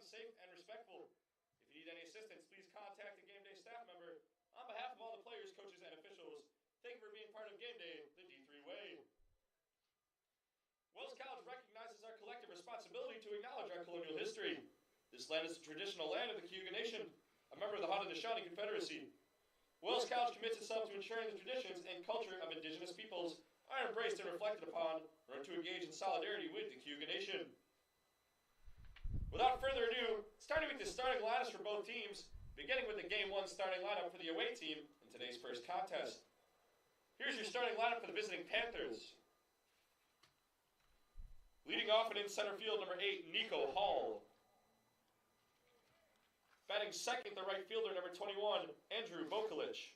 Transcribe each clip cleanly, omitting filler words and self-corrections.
safe and respectful. If you need any assistance, please contact a game day staff member. On behalf of all the players, coaches, and officials, thank you for being part of Game Day the D3 way. Wells College recognizes our collective responsibility to acknowledge our colonial history. This land is the traditional land of the Cayuga Nation, a member of the Haudenosaunee Confederacy. Wells College commits itself to ensuring the traditions and culture of Indigenous peoples are embraced and reflected upon in order to engage in solidarity with the Cayuga Nation. Without further ado, starting with the starting lineups for both teams, beginning with the Game 1 starting lineup for the away team in today's first contest. Here's your starting lineup for the visiting Panthers. Leading off and in center field, number 8, Nico Hall. Batting second, the right fielder, number 21, Andrew Vokalich.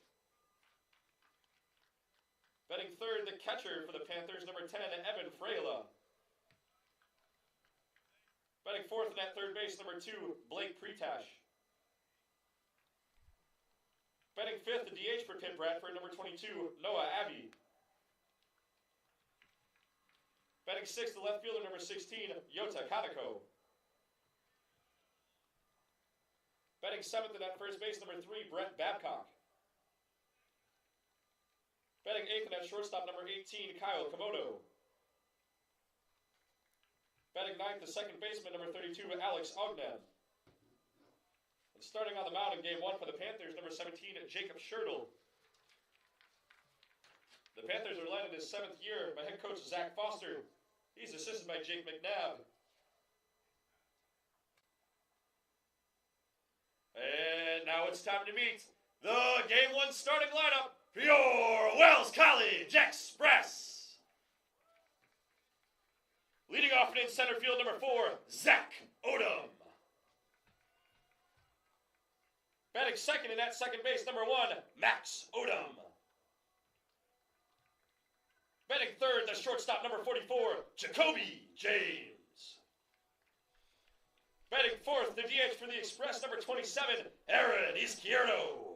Batting third, the catcher for the Panthers, number 10, Evan Freyla. Batting fourth and at third base, number 2, Blake Pretash. Batting fifth, the DH for Pitt Bradford, number 22, Noah Abbey. Batting sixth, the left fielder, number 16, Yota Kaneko. Batting seventh and at first base, number 3, Brett Babcock. Batting eighth and at shortstop, number 18, Kyle Komodo. Batting ninth, the second baseman, number 32, Alex Ognan. And starting on the mound in Game 1 for the Panthers, number 17, Jacob Schertl. The Panthers are led in his 7th year by head coach Zach Foster. He's assisted by Jake McNabb. And now it's time to meet the Game 1 starting lineup for your Wells College Express. Leading off and in center field, number 4, Zach Odom. Batting second and at second base, number 1, Max Odom. Batting third, the shortstop, number 44, Jacoby James. Batting fourth, the DH for the Express, number 27, Aaron Izquierdo.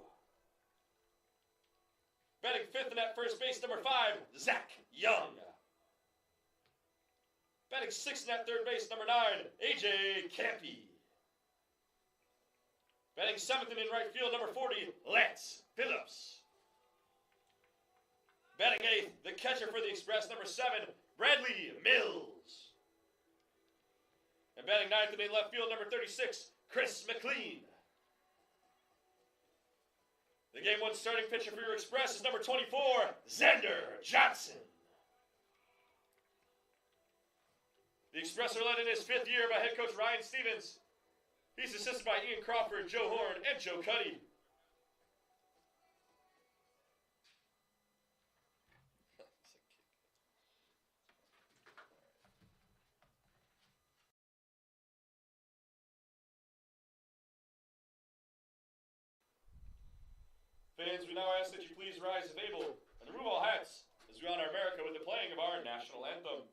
Batting fifth and at first base, number 5, Zach Young. Batting sixth and at third base, number 9, AJ Campy. Batting seventh and in right field, number 40, Lance Phillips. Batting eighth, the catcher for the Express, number 7, Bradley Mills. And batting ninth and in left field, number 36, Chris McLean. The Game 1 starting pitcher for your Express is number 24, Xander Johnson. The Express are led in his 5th year by head coach Ryan Stevens. He's assisted by Ian Crawford, Joe Horn, and Joe Cuddy. Fans, we now ask that you please rise if able and remove all hats as we honor America with the playing of our national anthem.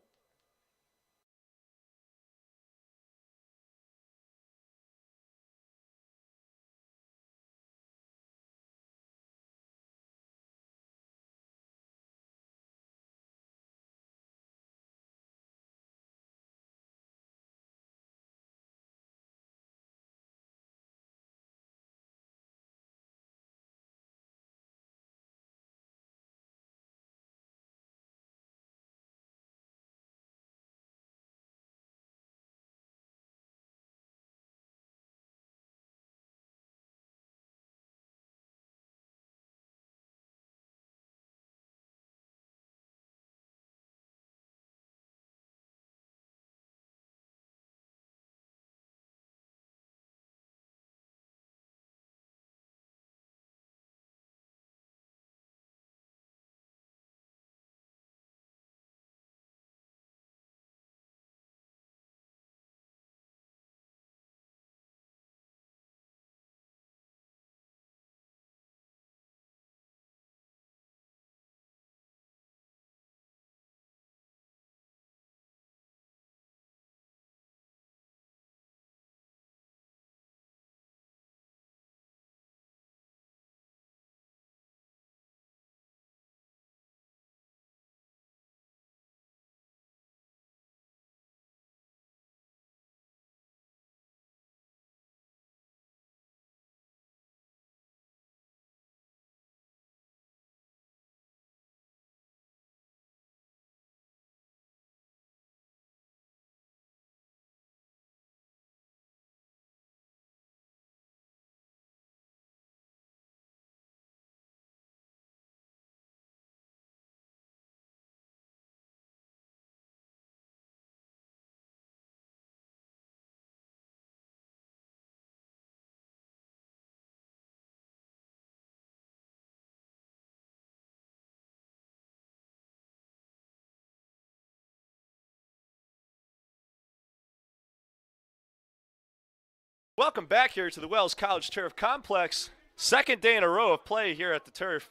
Welcome back here to the Wells College Turf Complex. Second day in a row of play here at the Turf.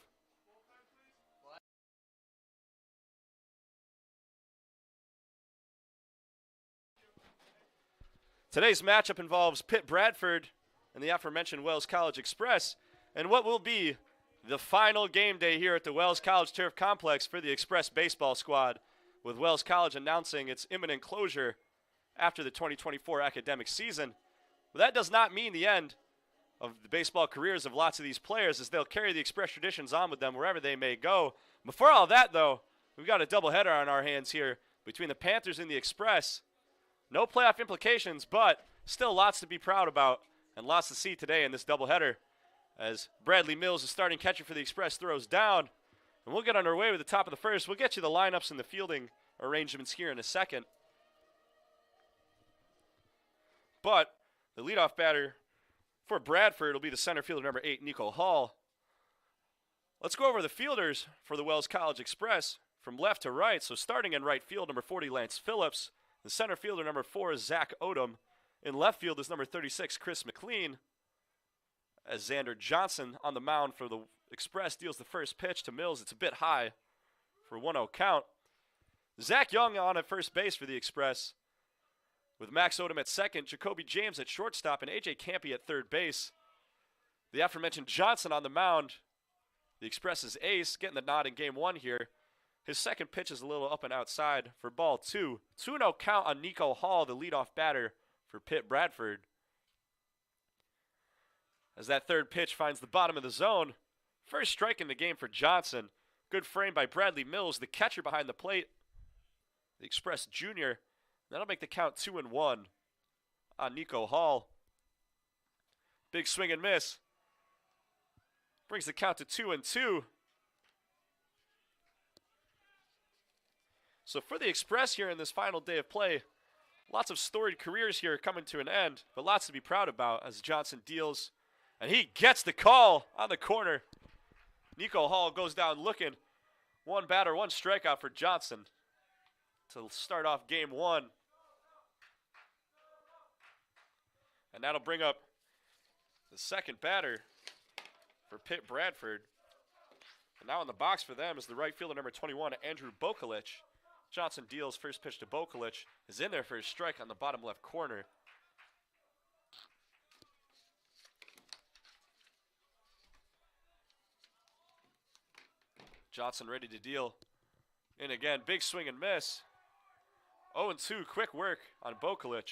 Today's matchup involves Pitt Bradford and the aforementioned Wells College Express, and what will be the final game day here at the Wells College Turf Complex for the Express baseball squad, with Wells College announcing its imminent closure after the 2024 academic season. But that does not mean the end of the baseball careers of lots of these players, as they'll carry the Express traditions on with them wherever they may go. Before all that, though, we've got a doubleheader on our hands here between the Panthers and the Express. No playoff implications, but still lots to be proud about and lots to see today in this doubleheader, as Bradley Mills, the starting catcher for the Express, throws down. And we'll get underway with the top of the first. We'll get you the lineups and the fielding arrangements here in a second. But the leadoff batter for Bradford will be the center fielder, number 8, Nico Hall. Let's go over the fielders for the Wells College Express from left to right. So starting in right field, number 40, Lance Phillips. The center fielder, number 4, is Zach Odom. In left field is number 36, Chris McLean. As Xander Johnson on the mound for the Express deals the first pitch to Mills. It's a bit high for a 1-0 count. Zach Young on at first base for the Express, with Max Odom at second, Jacoby James at shortstop, and A.J. Campy at third base. The aforementioned Johnson on the mound, the Express's ace, getting the nod in game one here. His second pitch is a little up and outside for ball 2. 2-0 count on Nico Hall, the leadoff batter for Pitt Bradford. As that third pitch finds the bottom of the zone. First strike in the game for Johnson. Good frame by Bradley Mills, the catcher behind the plate, the Express junior. That'll make the count 2-1 on Nico Hall. Big swing and miss. Brings the count to 2-2. So for the Express here in this final day of play, lots of storied careers here coming to an end, but lots to be proud about as Johnson deals. And he gets the call on the corner. Nico Hall goes down looking. One batter, one strikeout for Johnson to start off game one. And that'll bring up the second batter for Pitt Bradford. And now in the box for them is the right fielder, number 21, Andrew Bokalich. Johnson deals first pitch to Bokalich. Is in there for his strike on the bottom left corner. Johnson ready to deal. In again, big swing and miss. 0-2, quick work on Bokalich.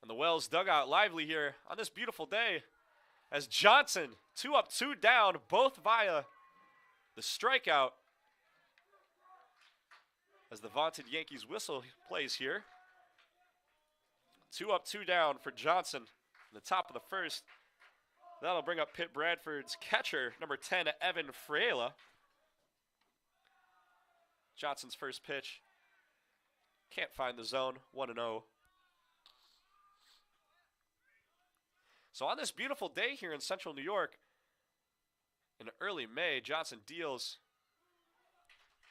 And the Wells dugout lively here on this beautiful day as Johnson, 2 up, 2 down, both via the strikeout. As the vaunted Yankees whistle plays here. 2 up, 2 down for Johnson in the top of the first. That'll bring up Pitt Bradford's catcher, number 10, Evan Freila. Johnson's first pitch. Can't find the zone, 1-0. So on this beautiful day here in central New York, in early May, Johnson deals.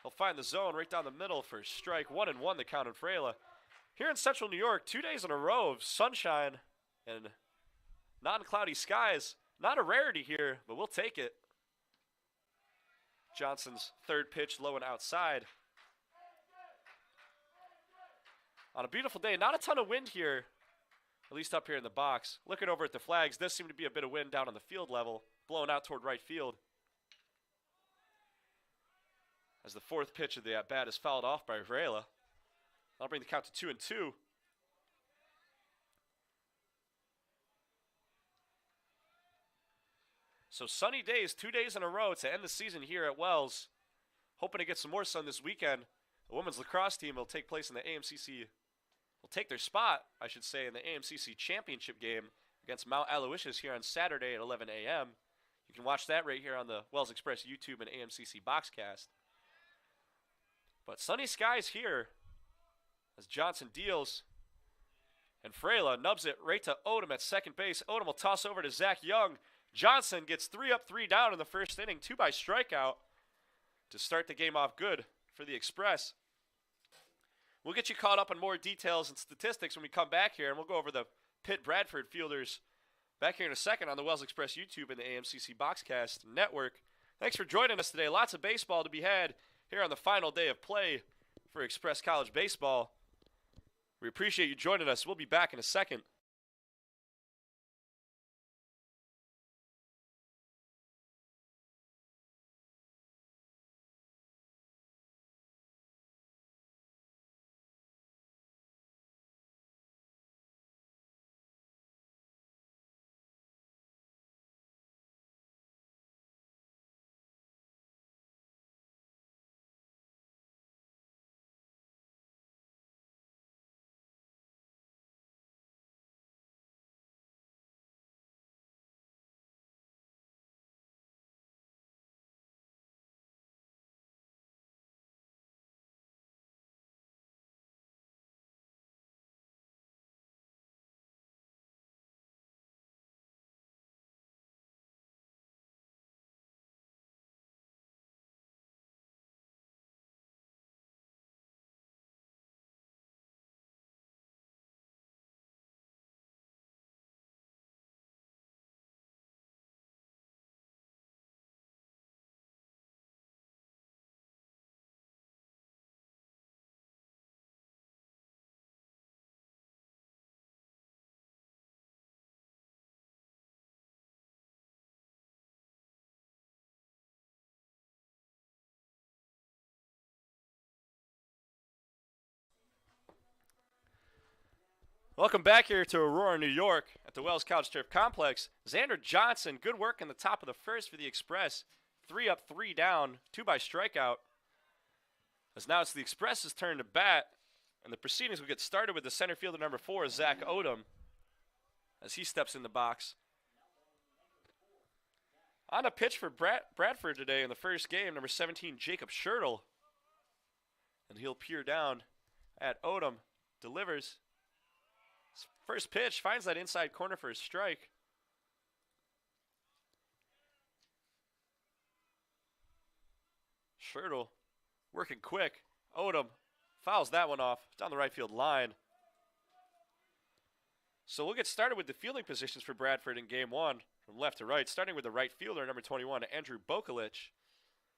He'll find the zone right down the middle for a strike. 1-1 the count on Freila. Here in central New York, 2 days in a row of sunshine and non-cloudy skies. Not a rarity here, but we'll take it. Johnson's third pitch low and outside. On a beautiful day, not a ton of wind here, at least up here in the box. Looking over at the flags, does seem to be a bit of wind down on the field level, blowing out toward right field. As the fourth pitch of the at-bat is fouled off by Freila. That'll bring the count to 2-2. So sunny days, 2 days in a row to end the season here at Wells. Hoping to get some more sun this weekend. The women's lacrosse team will take place in the AMCC, will take their spot, I should say, in the AMCC championship game against Mount Aloysius here on Saturday at 11 a.m. You can watch that right here on the Wells Express YouTube and AMCC Boxcast. But sunny skies here as Johnson deals. And Freila nubs it right to Odom at second base. Odom will toss over to Zach Young. Johnson gets 3 up, 3 down in the first inning, 2 by strikeout to start the game off good for the Express. We'll get you caught up on more details and statistics when we come back here, and we'll go over the Pitt Bradford fielders back here in a second on the Wells Express YouTube and the AMCC Boxcast Network. Thanks for joining us today. Lots of baseball to be had here on the final day of play for Express College Baseball. We appreciate you joining us. We'll be back in a second. Welcome back here to Aurora, New York at the Wells College Turf Complex. Xander Johnson, good work in the top of the first for the Express. 3 up, 3 down, 2 by strikeout. As now it's the Express's turn to bat, and the proceedings will get started with the center fielder number 4, Zach Odom, as he steps in the box. On a pitch for Bradford today in the first game, number 17, Jacob Schertle. And he'll peer down at Odom, delivers. First pitch, finds that inside corner for a strike. Schertle working quick. Odom fouls that one off down the right field line. So we'll get started with the fielding positions for Bradford in game one from left to right, starting with the right fielder, number 21, Andrew Bokulich.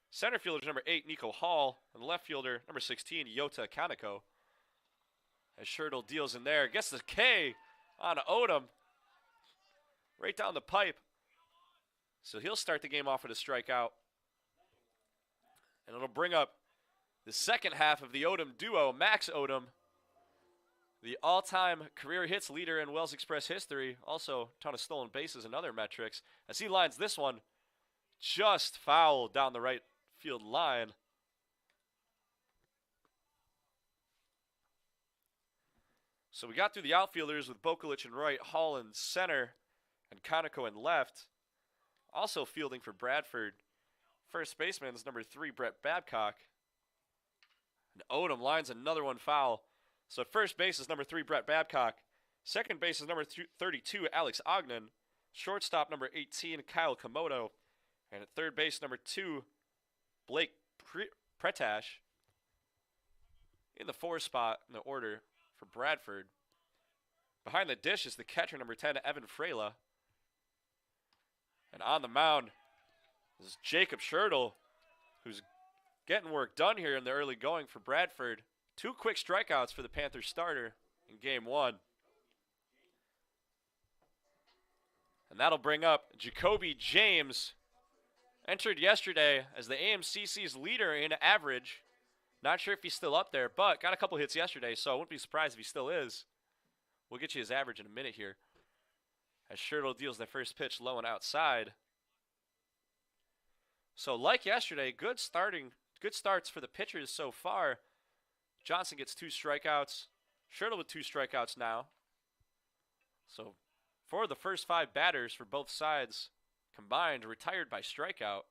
Center fielder, number 8, Nico Hall. And the left fielder, number 16, Yota Kaneko. As Schertle deals in there, gets the K on Odom. Right down the pipe. So he'll start the game off with a strikeout. And it'll bring up the second half of the Odom duo, Max Odom, the all-time career hits leader in Wells Express history. Also, a ton of stolen bases and other metrics. As he lines this one just foul down the right field line. So we got through the outfielders with Bokulich in right, Hall in center, and Kaneko in left. Also fielding for Bradford, first baseman is number 3, Brett Babcock. And Odom lines another one foul. So at first base is number 3, Brett Babcock. Second base is number 32, Alex Ogden. Shortstop, number 18, Kyle Komodo. And at third base, number 2, Blake Pretash. In the 4 spot in the order for Bradford. Behind the dish is the catcher, number 10, Evan Frela. And on the mound is Jacob Schertle, who's getting work done here in the early going for Bradford. 2 quick strikeouts for the Panthers starter in game one. And that'll bring up Jacoby James. Entered yesterday as the AMCC's leader in average. Not sure if he's still up there, but got a couple hits yesterday, so I wouldn't be surprised if he still is. We'll get you his average in a minute here. As Schertle deals the first pitch low and outside. So like yesterday, good starts for the pitchers so far. Johnson gets 2 strikeouts. Schertle with 2 strikeouts now. So for the first 5 batters for both sides combined, retired by strikeout.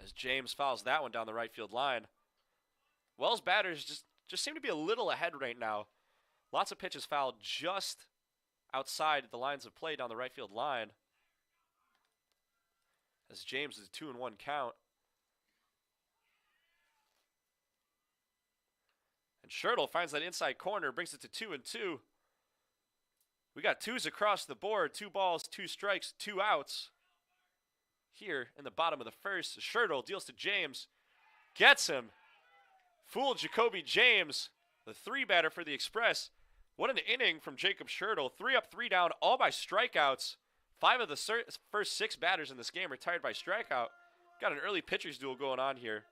As James fouls that one down the right field line. Wells batters just seem to be a little ahead right now. Lots of pitches fouled just outside the lines of play down the right field line. As James is 2-1 count. Schertl finds that inside corner, brings it to 2-2. We got twos across the board, 2 balls, 2 strikes, 2 outs. Here in the bottom of the first, Schertl deals to James, gets him. Fooled Jacoby James, the 3-batter for the Express. What an inning from Jacob Schertl. 3 up, 3 down, all by strikeouts. 5 of the first 6 batters in this game retired by strikeout. Got an early pitcher's duel going on here.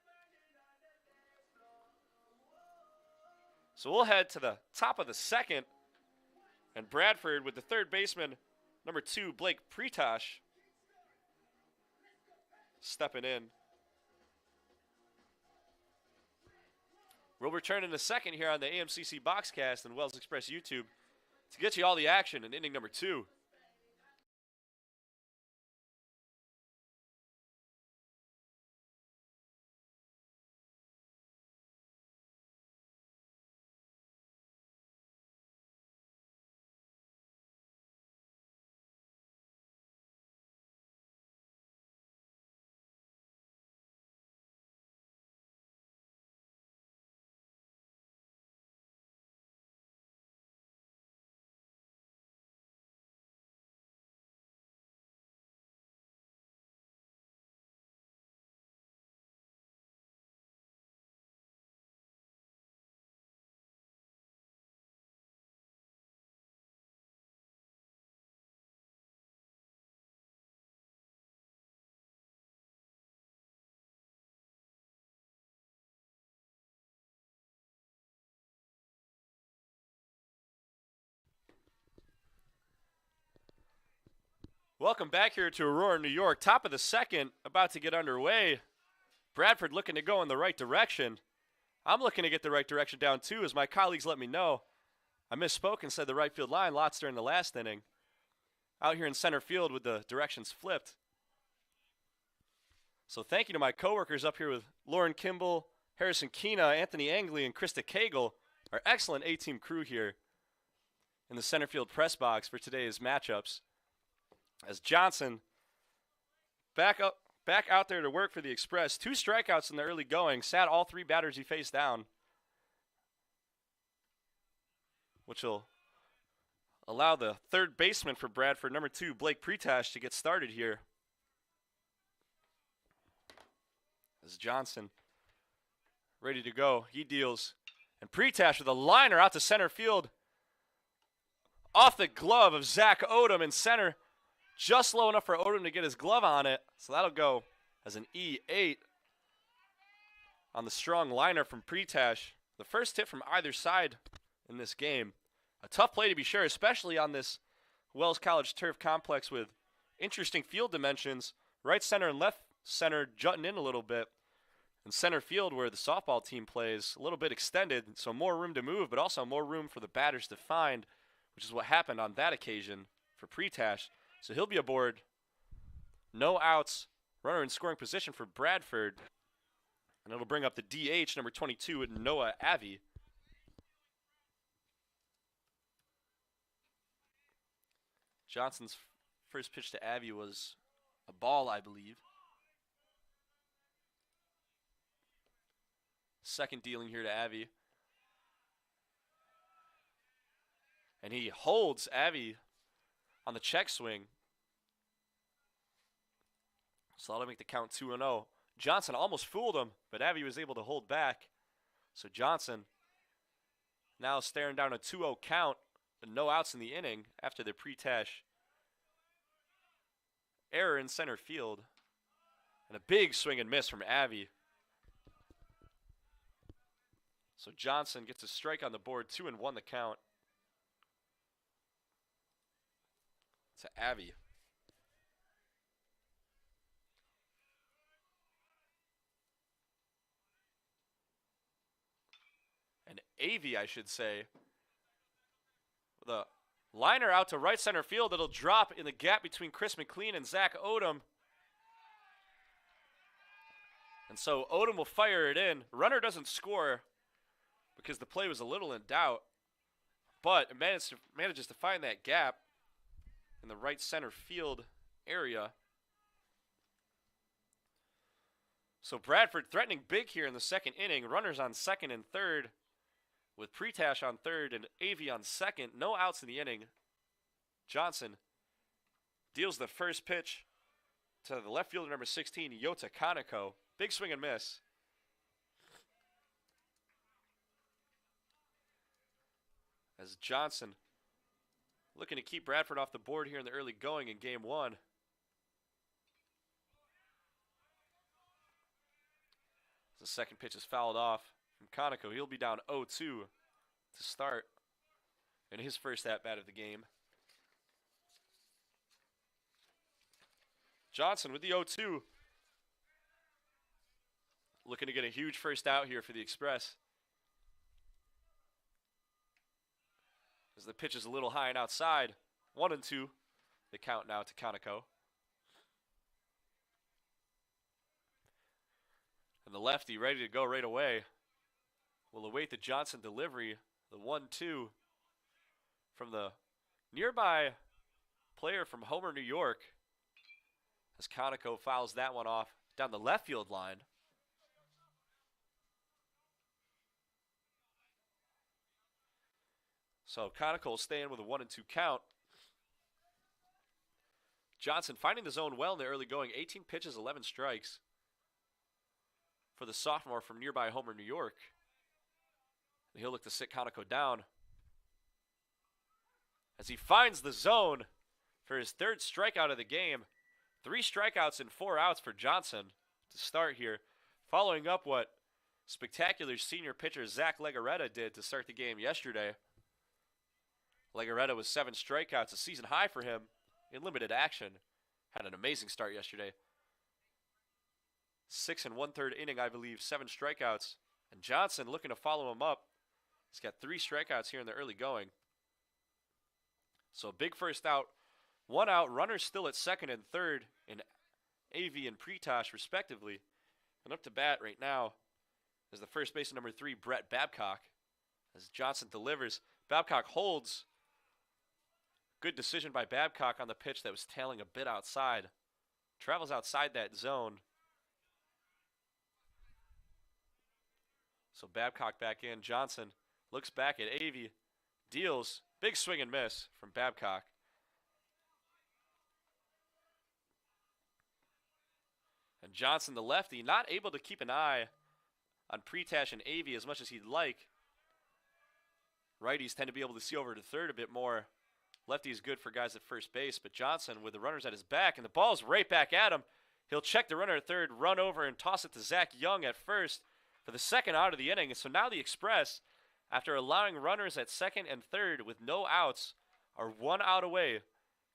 So we'll head to the top of the second. And Bradford with the third baseman, number 2, Blake Pretosh, stepping in. We'll return in a second here on the AMCC Boxcast and Wells Express YouTube to get you all the action in inning number 2. Welcome back here to Aurora, New York. Top of the second, about to get underway. Bradford looking to go in the right direction. I'm looking to get the right direction down too, as my colleagues let me know. I misspoke and said the right field line lots during the last inning. Out here in center field with the directions flipped. So thank you to my coworkers up here with Lauren Kimball, Harrison Keena, Anthony Angley, and Krista Cagle, our excellent A-team crew here in the center field press box for today's matchups. As Johnson back out there to work for the Express. 2 strikeouts in the early going. Sat all 3 batters he faced down, which will allow the third baseman for Bradford, number 2, Blake Pretosh, to get started here. As Johnson ready to go, he deals. And Pretosh with a liner out to center field. Off the glove of Zach Odom in center. Just low enough for Odom to get his glove on it. So that'll go as an E8 on the strong liner from Pretosh. The first hit from either side in this game. A tough play to be sure, especially on this Wells College turf complex with interesting field dimensions. Right center and left center jutting in a little bit. And center field, where the softball team plays, a little bit extended, so more room to move, but also more room for the batters to find, which is what happened on that occasion for Pretosh. So he'll be aboard. No outs. Runner in scoring position for Bradford. And it'll bring up the DH, number 22, Noah Avi. Johnson's first pitch to Avi was a ball, I believe. Second dealing here to Avi. And he holds Avi on the check swing. So that'll make the count 2-0. Johnson almost fooled him, but Avi was able to hold back. So Johnson now staring down a 2-0 count, and no outs in the inning after the Pretosh error in center field. And a big swing and miss from Avi. So Johnson gets a strike on the board, 2-1 the count to Avi. And Avi, I should say, with a liner out to right center field. It'll drop in the gap between Chris McLean and Zach Odom. And so Odom will fire it in. Runner doesn't score because the play was a little in doubt, but it manages to find that gap in the right center field area. So Bradford threatening big here in the second inning. Runners on second and third. with Pretash on third and AV on second. No outs in the inning. Johnson deals the first pitch to the left fielder, number 16, Yota Kaneko. Big swing and miss. As Johnson looking to keep Bradford off the board here in the early going in game one. The second pitch is fouled off from Kaneko. He'll be down 0-2 to start in his first at-bat of the game. Johnson with the 0-2. Looking to get a huge first out here for the Express. As the pitch is a little high and outside. 1-2. The count now to Kaneko. And the lefty ready to go right away. Will await the Johnson delivery. The 1-2 from the nearby player from Homer, New York. As Kaneko fouls that one off down the left field line. So Kaneko will stay in with a 1-2 count. Johnson finding the zone well in the early going. 18 pitches, 11 strikes for the sophomore from nearby Homer, New York. And he'll look to sit Kaneko down as he finds the zone for his third strikeout of the game. 3 strikeouts and 4 outs for Johnson to start here, following up what spectacular senior pitcher Zach Legarreta did to start the game yesterday. Legarreta was 7 strikeouts, a season high for him in limited action. Had an amazing start yesterday. 6 1/3 inning, I believe, 7 strikeouts. And Johnson looking to follow him up. He's got 3 strikeouts here in the early going. So a big first out. 1 out, runners still at second and third in AV and Pretash respectively. And up to bat right now is the first baseman number 3, Brett Babcock. As Johnson delivers, Babcock holds. Good decision by Babcock on the pitch that was tailing a bit outside. Travels outside that zone. So Babcock back in. Johnson looks back at AV. Deals. Big swing and miss from Babcock. And Johnson, the lefty, not able to keep an eye on Pretash and AV as much as he'd like. Righties tend to be able to see over to third a bit more. Lefty is good for guys at first base, but Johnson with the runners at his back, and the ball's right back at him. He'll check the runner at third, run over, and toss it to Zach Young at first for the second out of the inning. So now the Express, after allowing runners at second and third with no outs, are 1 out away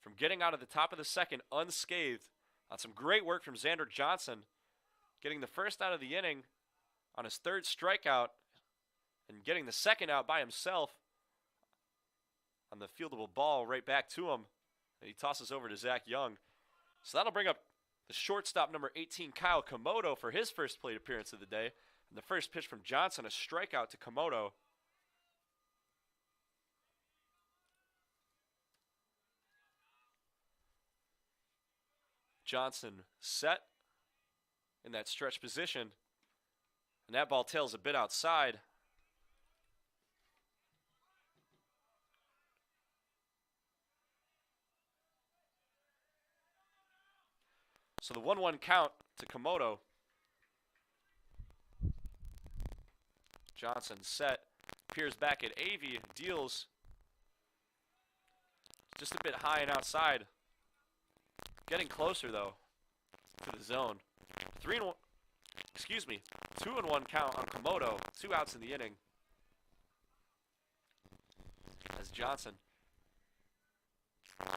from getting out of the top of the second unscathed on some great work from Xander Johnson, getting the first out of the inning on his 3rd strikeout and getting the second out by himself on the fieldable ball right back to him. And he tosses over to Zach Young. So that'll bring up the shortstop number 18, Kyle Komodo, for his first plate appearance of the day. And the first pitch from Johnson, a strikeout to Komodo. Johnson set in that stretch position. And that ball tails a bit outside. So the 1-1 count to Komodo. Johnson set, peers back at AV, deals just a bit high and outside. Getting closer though to the zone. 2-1 count on Komodo. 2 outs in the inning. As Johnson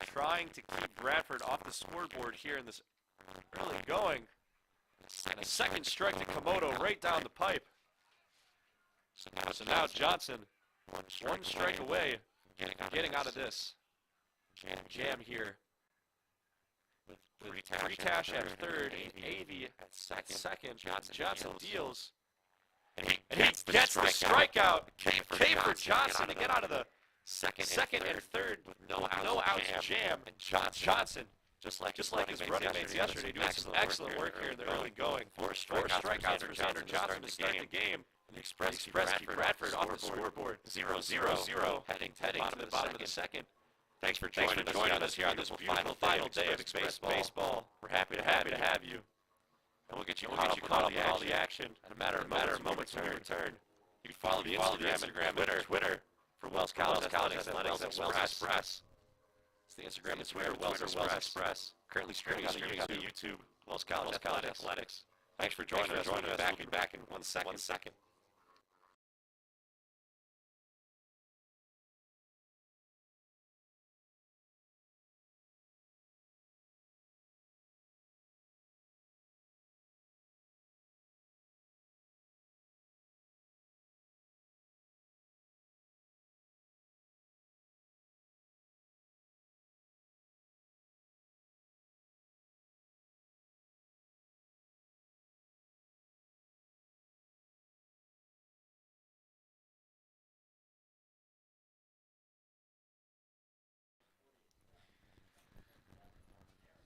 trying to keep Bradford off the scoreboard here in this early going. And a second strike to Komodo right down the pipe. So now Johnson, 1 strike away from getting out of this jam here. With Pretash at third, AV at second. Johnson deals. And he gets the strikeout. K for Johnson to get out of the second and third with no outs jam. And Johnson, just like his running mates yesterday, doing some excellent work here in the early going. 4 strikeouts for Xander Johnson to start the game. The Express keep Bradford off the scoreboard. 0-0. Heading to the bottom of the second. Thanks for joining us here on this beautiful final day of Express baseball. We're happy to have you. And we'll get you caught up with all the action in a matter of moments when we return. You can follow the Instagram and Twitter for Wells College Athletics at Wells Express. It's the Instagram and Twitter, Wells Express. Currently streaming on the YouTube, Wells College Athletics. Thanks for joining us. We'll be back in 1 second.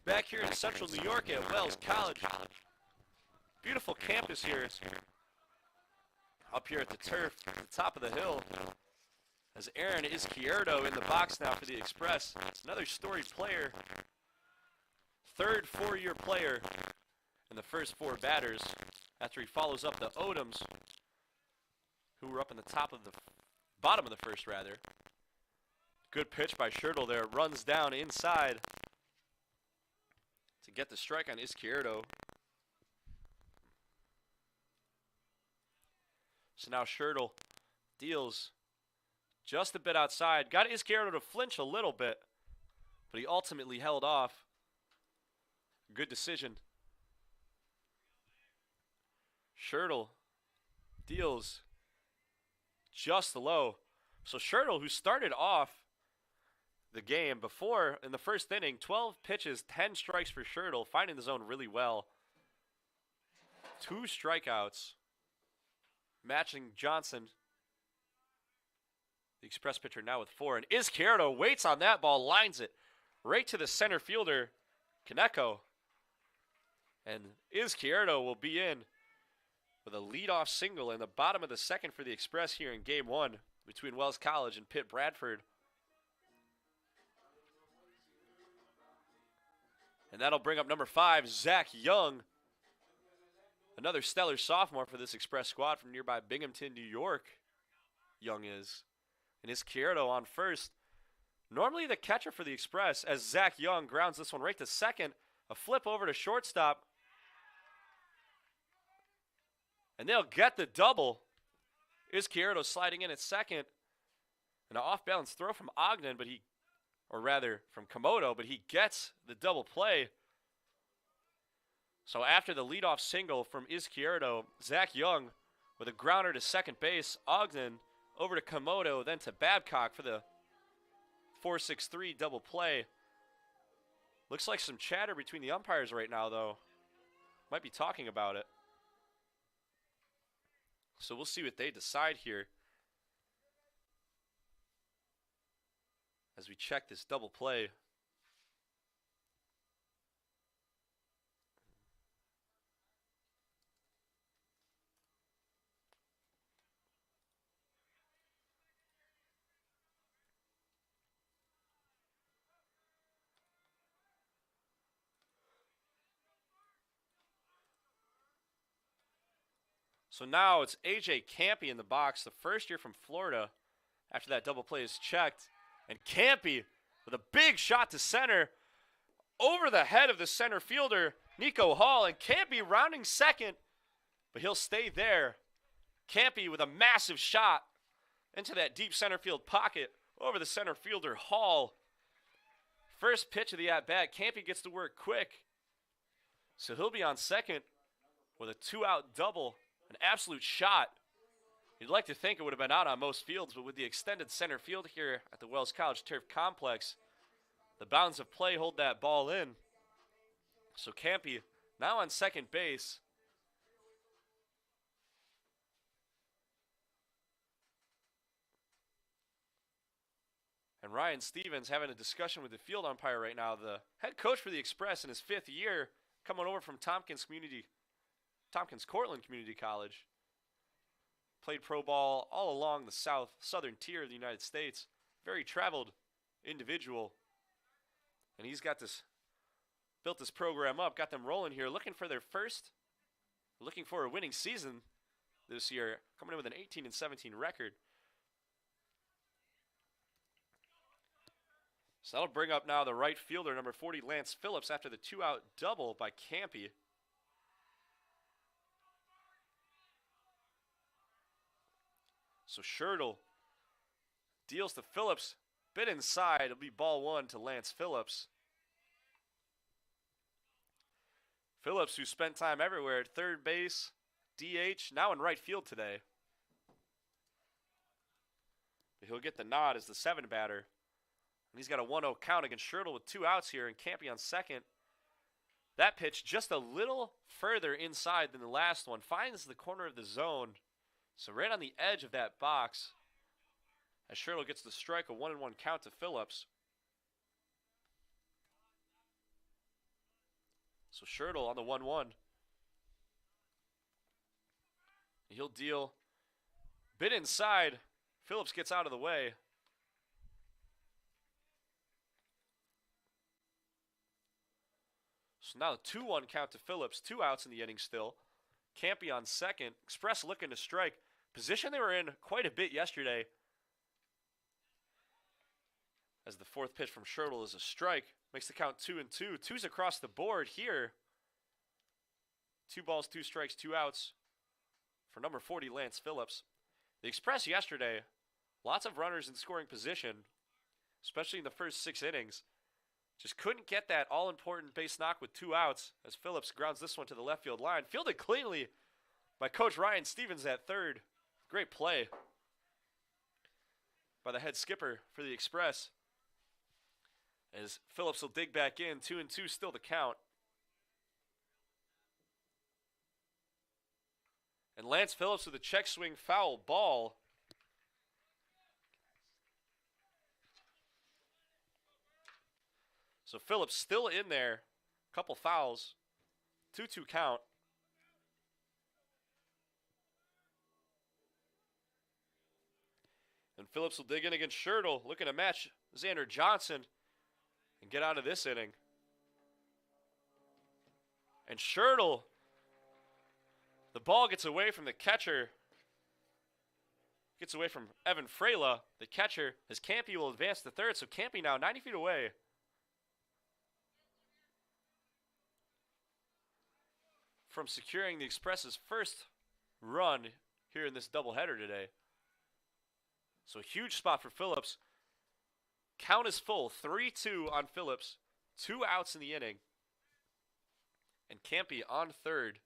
Back here in central New York at Wells College. Beautiful campus here. Up here at the turf, at the top of the hill. As Aaron Izquierdo in the box now for the Express. Another storied player. Third four-year player in the first four batters. After he follows up the Odoms, who were up in the bottom of the first rather. Good pitch by Schertl there. Runs down inside to get the strike on Izquierdo. So now Schertl deals just a bit outside. Got Izquierdo to flinch a little bit, but he ultimately held off. Good decision. Schertl deals just low. So Schertl, who started off the game before in the first inning, 12 pitches, 10 strikes for Schertl, finding the zone really well. 2 strikeouts, matching Johnson. The Express pitcher now with 4, and Izquierdo waits on that ball, lines it right to the center fielder, Kaneko. And Izquierdo will be in with a leadoff single in the bottom of the second for the Express here in Game 1 between Wells College and Pitt Bradford. And that'll bring up number 5, Zach Young. Another stellar sophomore for this Express squad from nearby Binghamton, New York. Young is. And Izquierdo on first. Normally the catcher for the Express, as Zach Young grounds this one right to second. A flip over to shortstop. And they'll get the double. Izquierdo sliding in at second. An off-balance throw from Ogden, from Komodo, but he gets the double play. So after the leadoff single from Izquierdo, Zach Young with a grounder to second base. Ogden over to Komodo, then to Babcock for the 4-6-3 double play. Looks like some chatter between the umpires right now, though. Might be talking about it. So we'll see what they decide here as we check this double play. So now it's A.J. Campy in the box, the first year from Florida, after that double play is checked. And Campy with a big shot to center over the head of the center fielder, Nico Hall. And Campy rounding second, but he'll stay there. Campy with a massive shot into that deep center field pocket over the center fielder, Hall. First pitch of the at-bat, Campy gets to work quick. So he'll be on second with a 2-out double. An absolute shot. You'd like to think it would have been out on most fields, but with the extended center field here at the Wells College Turf Complex, the bounds of play hold that ball in. So Campy now on second base. And Ryan Stevens having a discussion with the field umpire right now, the head coach for the Express in his 5th year, coming over from Tompkins Cortland Community College. Played pro ball all along the southern tier of the United States. Very traveled individual. And he's got built this program up, got them rolling here, looking for a winning season this year, coming in with an 18-17 record. So that'll bring up now the right fielder, number 40, Lance Phillips, after the 2-out double by Campy. So Schertl deals to Phillips, bit inside. It'll be ball 1 to Lance Phillips. Phillips, who spent time everywhere at third base, DH, now in right field today. But he'll get the nod as the 7 batter. And he's got a 1-0 count against Schertl with 2 outs here and Campy on second. That pitch just a little further inside than the last one. Finds the corner of the zone. So right on the edge of that box. As Schertl gets the strike, a 1-1 count to Phillips. So Schertl on the 1-1. He'll deal bit inside. Phillips gets out of the way. So now the 2-1 count to Phillips. 2 outs in the inning still. Campy on second. Express looking to strike. Position they were in quite a bit yesterday. As the 4th pitch from Schertl is a strike. Makes the count 2-2. 2's across the board here. 2 balls, 2 strikes, 2 outs for number 40, Lance Phillips. The Express yesterday, lots of runners in scoring position, especially in the first 6 innings. Just couldn't get that all-important base knock with 2 outs as Phillips grounds this one to the left field line. Fielded cleanly by Coach Ryan Stevens at third. Great play by the head skipper for the Express. As Phillips will dig back in, 2-2 still the count. And Lance Phillips with a check swing foul ball. So Phillips still in there. Couple fouls. 2-2 count. And Phillips will dig in against Schertl, looking to match Xander Johnson and get out of this inning. And Schertl, the ball gets away from the catcher. Gets away from Evan Frela, the catcher, as Campy will advance to third. So Campy now 90 feet away. From securing the Express's first run here in this doubleheader today. So a huge spot for Phillips. Count is full, 3-2 on Phillips. 2 outs in the inning. And Campy on third.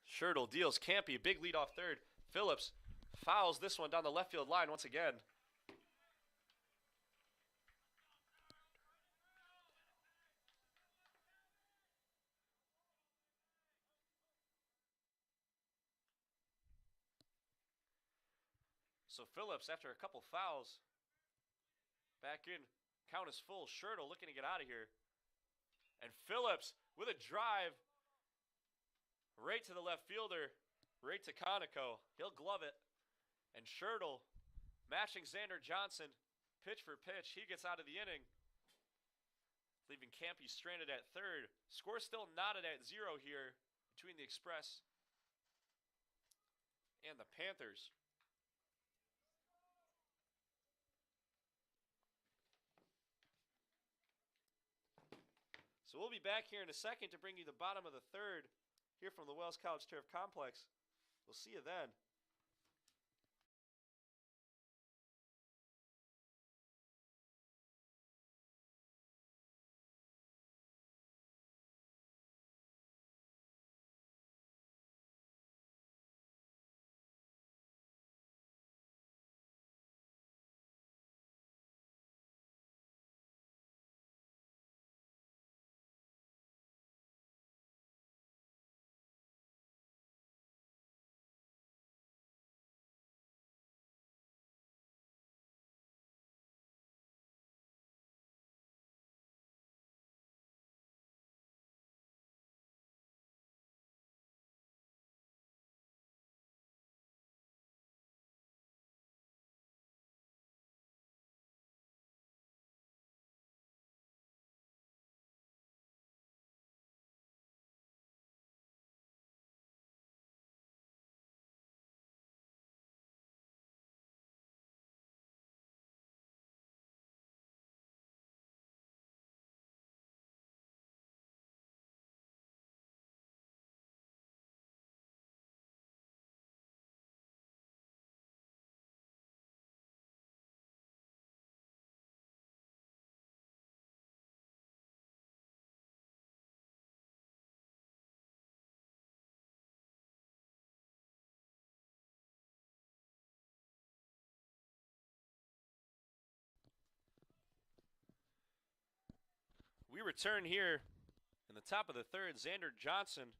Schertl deals Campy, a big lead off third. Phillips fouls this one down the left field line once again. So Phillips, after a couple fouls, back in, count is full. Schertl looking to get out of here. And Phillips with a drive right to the left fielder, right to Conoco. He'll glove it. And Schertl matching Xander Johnson, pitch for pitch. He gets out of the inning, leaving Campy stranded at third. Score still knotted at 0 here between the Express and the Panthers. So we'll be back here in a second to bring you the bottom of the third here from the Wells College Turf Complex. We'll see you then. We return here in the top of the third. Xander Johnson,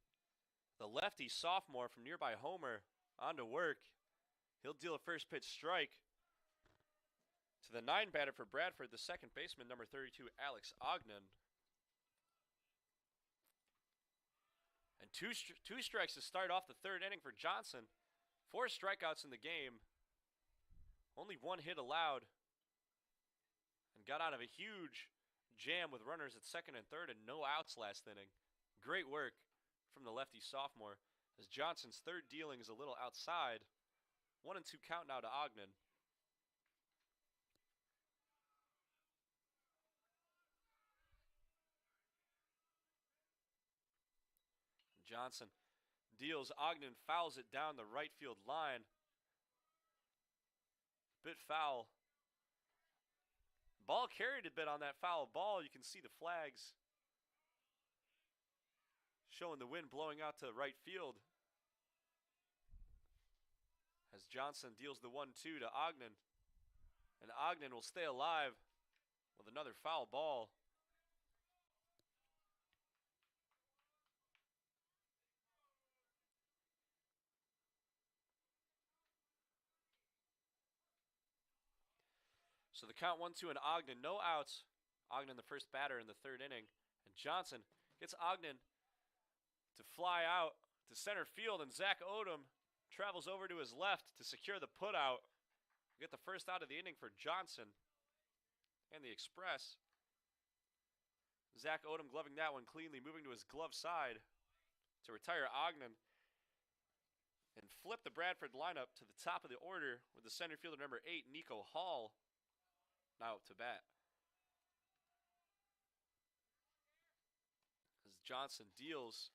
the lefty sophomore from nearby Homer, on to work. He'll deal a first pitch strike to the 9 batter for Bradford, the second baseman, number 32, Alex Ogden. And two strikes to start off the third inning for Johnson. 4 strikeouts in the game. Only 1 hit allowed. And got out of a huge jam with runners at second and third and no outs last inning. Great work from the lefty sophomore, as Johnson's third dealing is a little outside. 1-2 count now to Ogden. Johnson deals. Ogden fouls it down the right field line. Bit foul. Ball carried a bit on that foul ball. You can see the flags showing the wind blowing out to right field. As Johnson deals the 1-2 to Ogden. And Ogden will stay alive with another foul ball. So the count 1-2 and Ogden, no outs. Ogden the first batter in the third inning. And Johnson gets Ogden to fly out to center field, and Zach Odom travels over to his left to secure the putout. Get the first out of the inning for Johnson and the Express. Zach Odom gloving that one cleanly, moving to his glove side to retire Ogden and flip the Bradford lineup to the top of the order with the center fielder number 8, Nico Hall, now up to bat. As Johnson deals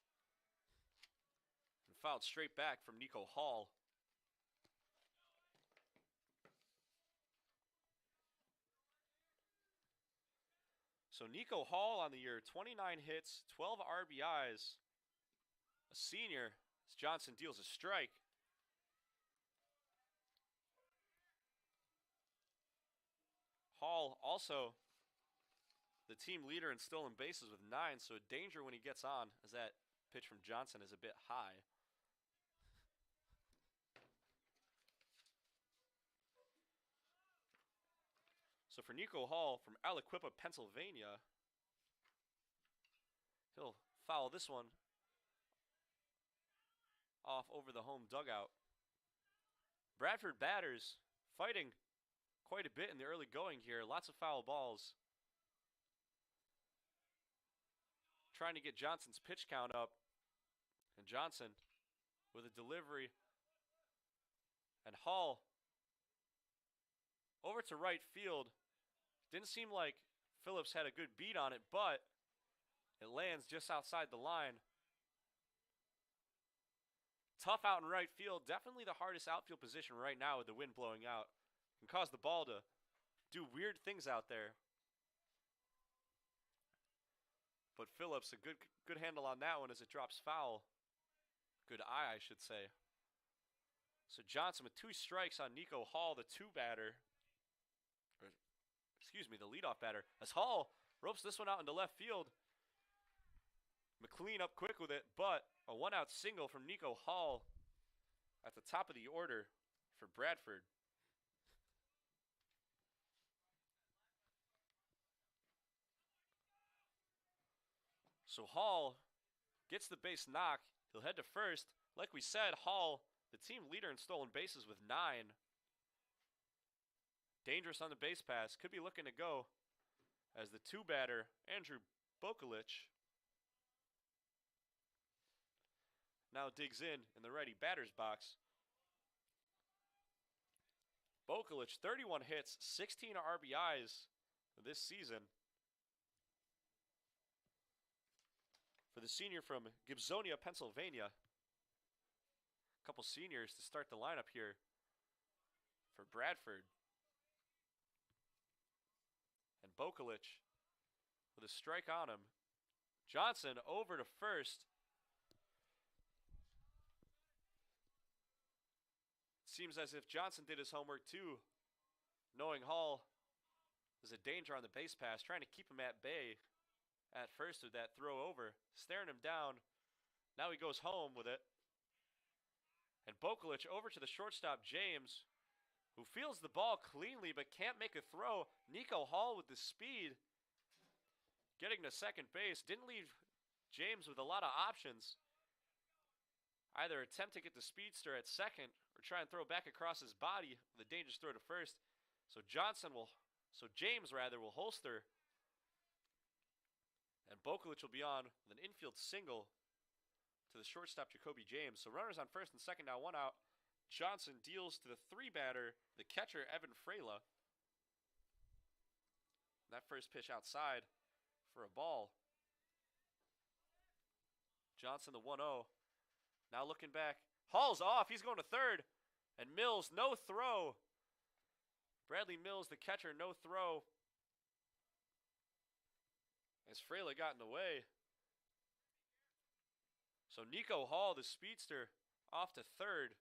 and fouled straight back from Nico Hall. So Nico Hall on the year, 29 hits, 12 RBIs, a senior, as Johnson deals a strike. Hall also the team leader in stolen bases with 9, so danger when he gets on, as that pitch from Johnson is a bit high. So for Nico Hall from Aliquippa, Pennsylvania, he'll foul this one off over the home dugout. Bradford batters fighting quite a bit in the early going here. Lots of foul balls. Trying to get Johnson's pitch count up. And Johnson with a delivery. And Hall over to right field. Didn't seem like Phillips had a good beat on it, but it lands just outside the line. Tough out in right field. Definitely the hardest outfield position right now with the wind blowing out. Can cause the ball to do weird things out there. But Phillips, a good handle on that one as it drops foul. Good eye, I should say. So Johnson with 2 strikes on Nico Hall, the 2 batter. Or, excuse me, the leadoff batter. As Hall ropes this one out into left field. McLean up quick with it, but a 1-out single from Nico Hall at the top of the order for Bradford. So Hall gets the base knock. He'll head to first. Like we said, Hall, the team leader in stolen bases with 9. Dangerous on the base pass. Could be looking to go as the 2 batter, Andrew Bokulich, now digs in the righty batter's box. Bokulich, 31 hits, 16 RBIs this season. For the senior from Gibsonia, Pennsylvania. A couple seniors to start the lineup here for Bradford. And Bokulich with a strike on him. Johnson over to first. Seems as if Johnson did his homework too, knowing Hall is a danger on the base pass, trying to keep him at bay. at first with that throw over, staring him down. Now he goes home with it. And Bokulich over to the shortstop, James, who fields the ball cleanly but can't make a throw. Nico Hall with the speed, getting to second base. Didn't leave James with a lot of options. Either attempt to get the speedster at second or try and throw back across his body with a dangerous throw to first. So James will holster. And Bokulich will be on with an infield single to the shortstop, Jacoby James. So runners on first and second, now 1 out. Johnson deals to the 3-batter, the catcher, Evan Frela. That first pitch outside for a ball. Johnson the 1-0. Now looking back. Hall's off. He's going to third. And Mills, no throw. Bradley Mills, the catcher, no throw. As Frela got in the way. So Nico Hall, the speedster, off to third.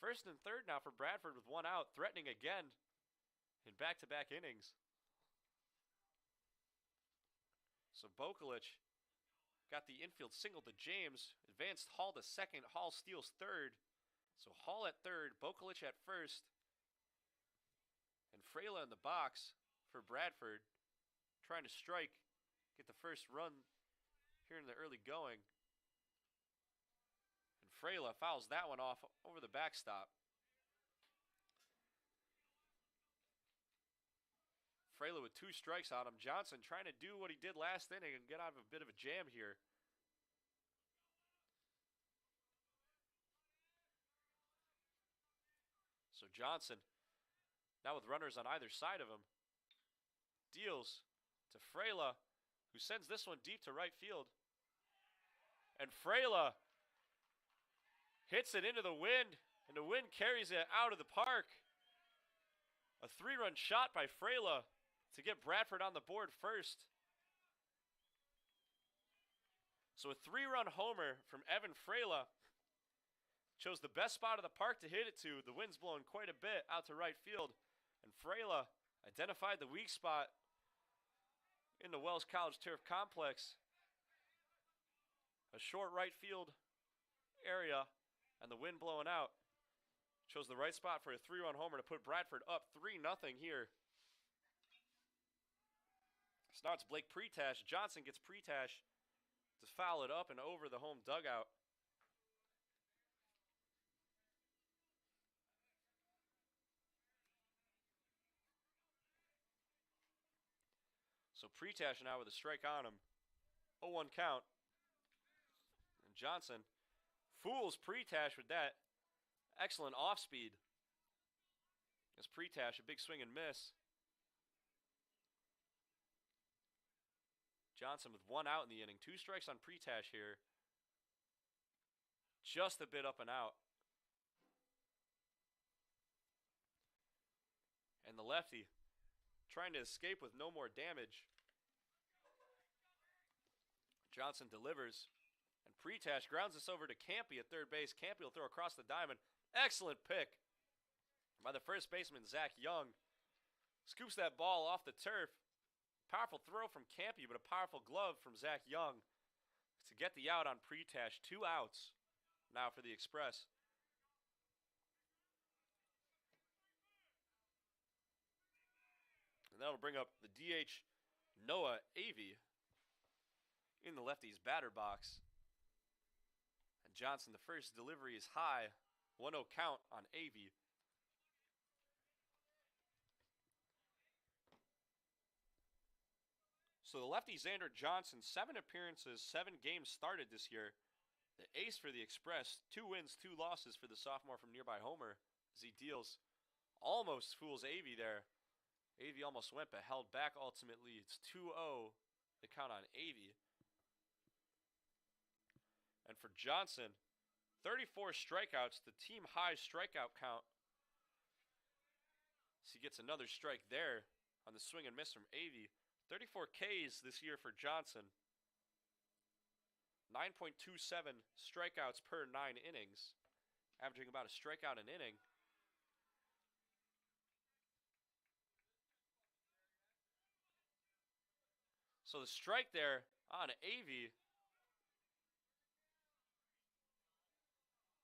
First and third now for Bradford with 1 out, threatening again in back-to-back innings. So Bokulich got the infield single to James, advanced Hall to second, Hall steals third. So Hall at third, Bokulich at first, and Frela in the box for Bradford, trying to strike, get the first run here in the early going. And Frela fouls that one off over the backstop. Frela with 2 strikes on him. Johnson trying to do what he did last inning and get out of a bit of a jam here. So Johnson, now with runners on either side of him, deals to Frela, who sends this one deep to right field. And Frela hits it into the wind, and the wind carries it out of the park. A 3-run shot by Frela to get Bradford on the board first. So a 3-run homer from Evan Frela. Chose the best spot of the park to hit it to. The wind's blowing quite a bit out to right field. And Frela identified the weak spot in the Wells College Turf Complex. A short right field area and the wind blowing out. Chose the right spot for a 3-run homer to put Bradford up 3-0 here. So now it's Blake Pretash. Johnson gets Pretash to foul it up and over the home dugout. So Pretash now with a strike on him. 0-1 count. And Johnson fools Pretash with that. Excellent off speed. As Pretash, a big swing and miss. Johnson with 1 out in the inning. 2 strikes on Pretash here. Just a bit up and out. And the lefty trying to escape with no more damage. Johnson delivers. And Pretash grounds this over to Campy at third base. Campy will throw across the diamond. Excellent pick by the first baseman, Zach Young. Scoops that ball off the turf. Powerful throw from Campy, but a powerful glove from Zach Young to get the out on Pretash. 2 outs now for the Express. And that'll bring up the DH, Noah Avey, in the lefty's batter box. And Johnson, the first delivery is high. 1-0 count on Avey. So the lefty Xander Johnson, 7 appearances, 7 games started this year. The ace for the Express, 2 wins, 2 losses for the sophomore from nearby Homer as he deals. Almost fools Avey there. Avey almost went, but held back ultimately. It's 2-0, the count on Avey. And for Johnson, 34 strikeouts, the team high strikeout count. So he gets another strike there on the swing and miss from Avey. 34 Ks this year for Johnson. 9.27 strikeouts per 9 innings. Averaging about a strikeout an inning. So the strike there on Avey.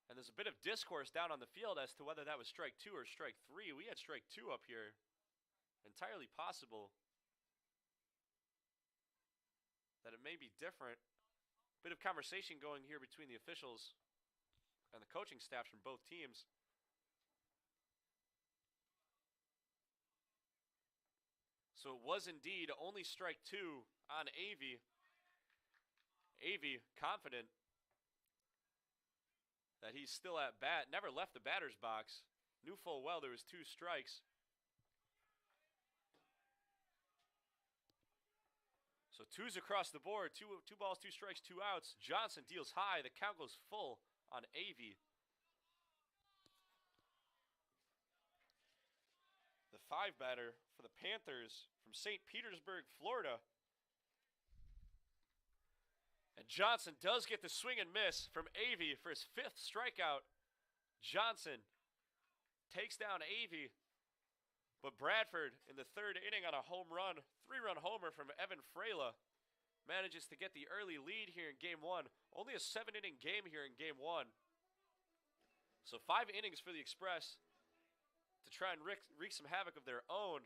And there's a bit of discourse down on the field as to whether that was strike 2 or strike 3. We had strike 2 up here. Entirely possible that it may be different. Bit of conversation going here between the officials and the coaching staffs from both teams. So it was indeed only strike 2 on Avey. Avey confident that he's still at bat. Never left the batter's box. Knew full well there was 2 strikes. So 2s across the board. Two balls, 2 strikes, 2 outs. Johnson deals high. The count goes full on Avey. The 5 batter for the Panthers from St. Petersburg, Florida. And Johnson does get the swing and miss from Avey for his 5th strikeout. Johnson takes down Avey, but Bradford in the 3rd inning on a home run, 3-run homer from Evan Frela, manages to get the early lead here in Game 1. Only a 7-inning game here in Game 1. So 5 innings for the Express to try and wreak some havoc of their own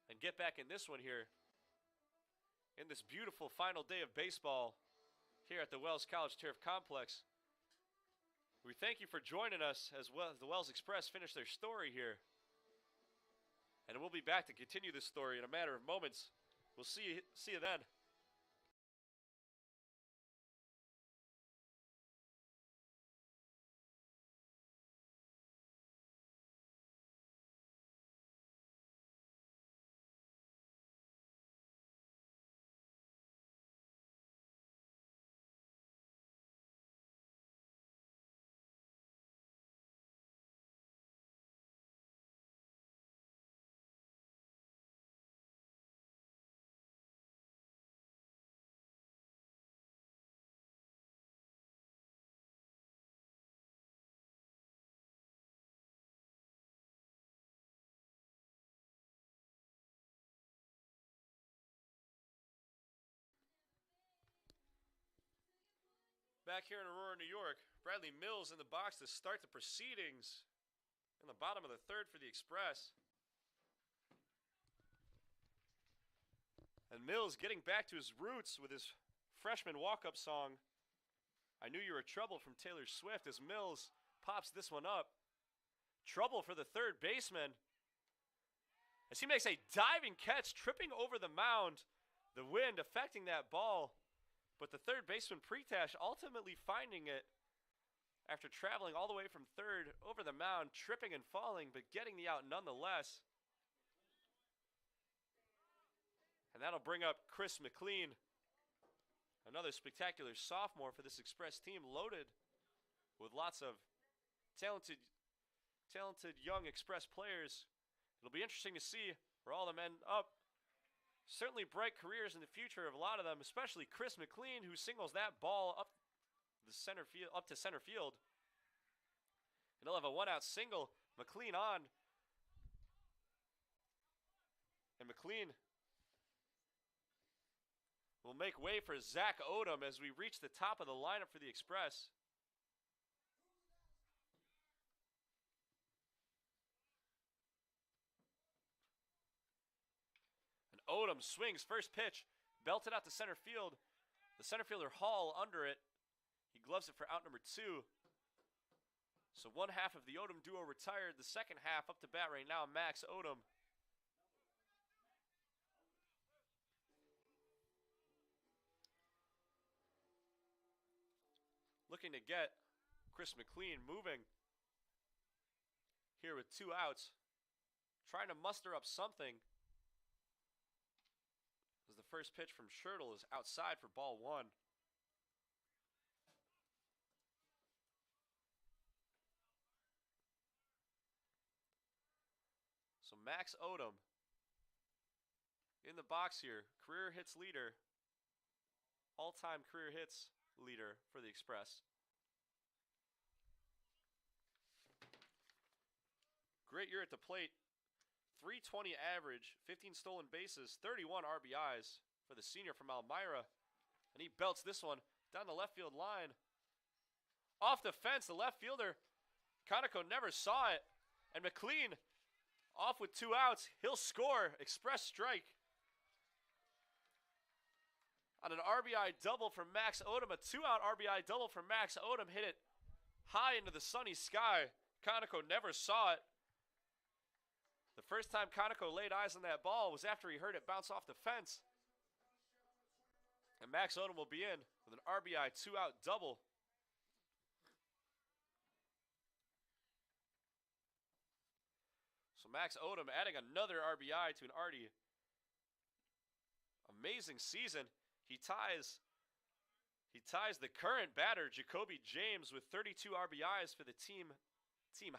and get back in this one here in this beautiful final day of baseball here at the Wells College Turf Complex. We thank you for joining us as well as the Wells Express finish their story here. And we'll be back to continue this story in a matter of moments. We'll see you then. Back here in Aurora, New York, Bradley Mills in the box to start the proceedings in the bottom of the 3rd for the Express. And Mills getting back to his roots with his freshman walk-up song, I Knew You Were Trouble from Taylor Swift, as Mills pops this one up. Trouble for the 3rd baseman as he makes a diving catch, tripping over the mound, the wind affecting that ball. But the 3rd baseman Pretash ultimately finding it after traveling all the way from 3rd over the mound, tripping and falling, but getting the out nonetheless. And that'll bring up Chris McLean, another spectacular sophomore for this Express team, loaded with lots of talented young Express players. It'll be interesting to see where all the men up. Certainly bright careers in the future of a lot of them, especially Chris McLean, who singles that ball up to center field. And he'll have a 1-out single. McLean on. And McLean will make way for Zach Odom as we reach the top of the lineup for the Express. Odom swings, first pitch, belted out to center field. The center fielder Hall under it. He gloves it for out number 2. So 1/2 of the Odom duo retired. The 2nd half up to bat right now, Max Odom. Looking to get Chris McLean moving here with 2 outs. Trying to muster up something. As the first pitch from Schertl is outside for ball 1. So Max Odom in the box here, career hits leader, all-time career hits leader for the Express. Great year at the plate. .320 average, 15 stolen bases, 31 RBIs for the senior from Elmira. And he belts this one down the left field line. Off the fence, the left fielder, Conoco never saw it. And McLean off with 2 outs. He'll score. Express strike. On an RBI double from Max Odom. A 2-out RBI double from Max Odom. Hit it high into the sunny sky. Conoco never saw it. The first time Conoco laid eyes on that ball was after he heard it bounce off the fence. And Max Odom will be in with an RBI 2-out double. So Max Odom adding another RBI to an already amazing season. He ties the current batter, Jacoby James, with 32 RBIs for the team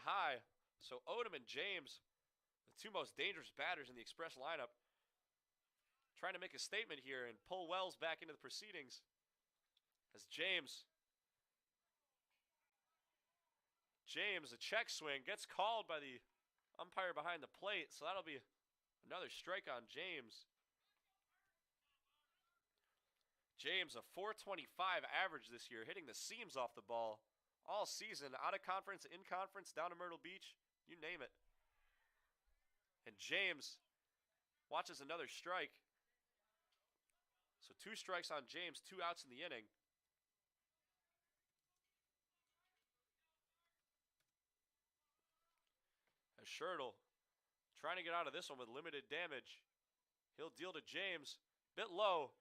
high. So Odom and James, the two most dangerous batters in the Express lineup, trying to make a statement here and pull Wells back into the proceedings. As James, a check swing, gets called by the umpire behind the plate, so that'll be another strike on James. James, a .425 average this year, hitting the seams off the ball all season, out of conference, in conference, down to Myrtle Beach, you name it. And James watches another strike. So 2 strikes on James, 2 outs in the inning. As Schertle trying to get out of this one with limited damage. He'll deal to James. Bit low.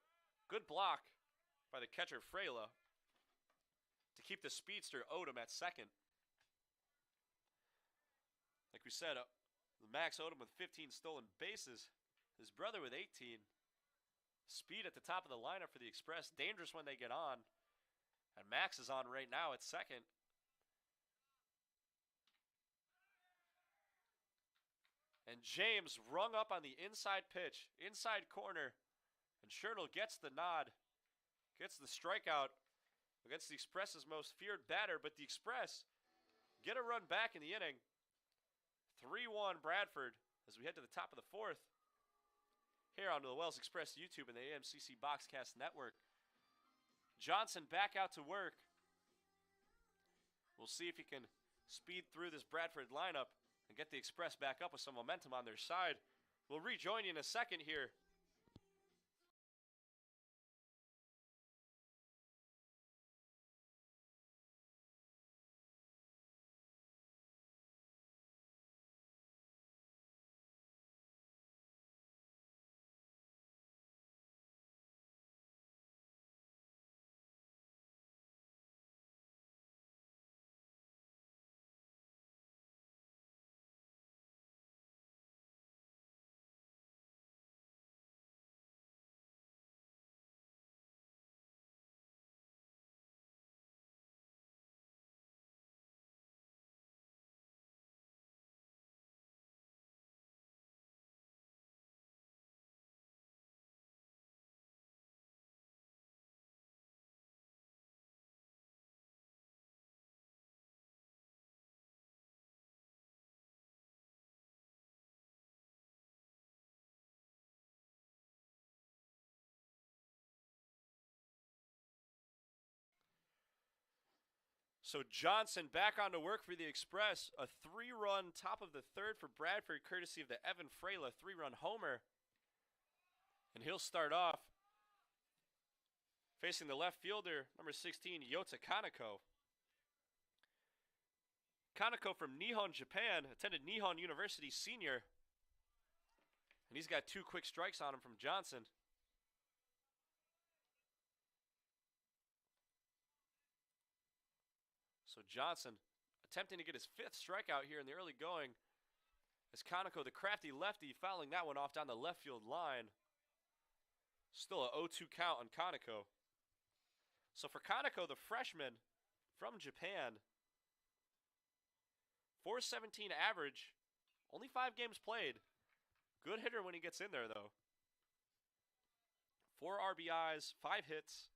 Good block by the catcher Freyla to keep the speedster Odom at second. Like we said, Max Odom with 15 stolen bases. His brother with 18. Speed at the top of the lineup for the Express. Dangerous when they get on. And Max is on right now at second. And James rung up on the inside pitch, inside corner. And Schertle gets the nod, gets the strikeout against the Express's most feared batter. But the Express get a run back in the inning. 3-1 Bradford as we head to the top of the 4th. Here on the Wells Express YouTube and the AMCC Boxcast Network. Johnson back out to work. We'll see if he can speed through this Bradford lineup and get the Express back up with some momentum on their side. We'll rejoin you in a second here. So Johnson back on to work for the Express. A 3-run top of the 3rd for Bradford, courtesy of the Evan Freyla 3-run homer. And he'll start off facing the left fielder, number 16, Yota Kaneko. Kaneko from Nihon, Japan, attended Nihon University senior. And he's got 2 quick strikes on him from Johnson. So Johnson attempting to get his 5th strikeout here in the early going. As Kaneko, the crafty lefty, fouling that one off down the left field line. Still a 0-2 count on Kaneko. So for Kaneko, the freshman from Japan, .417 average, only 5 games played. Good hitter when he gets in there, though. 4 RBIs, 5 hits,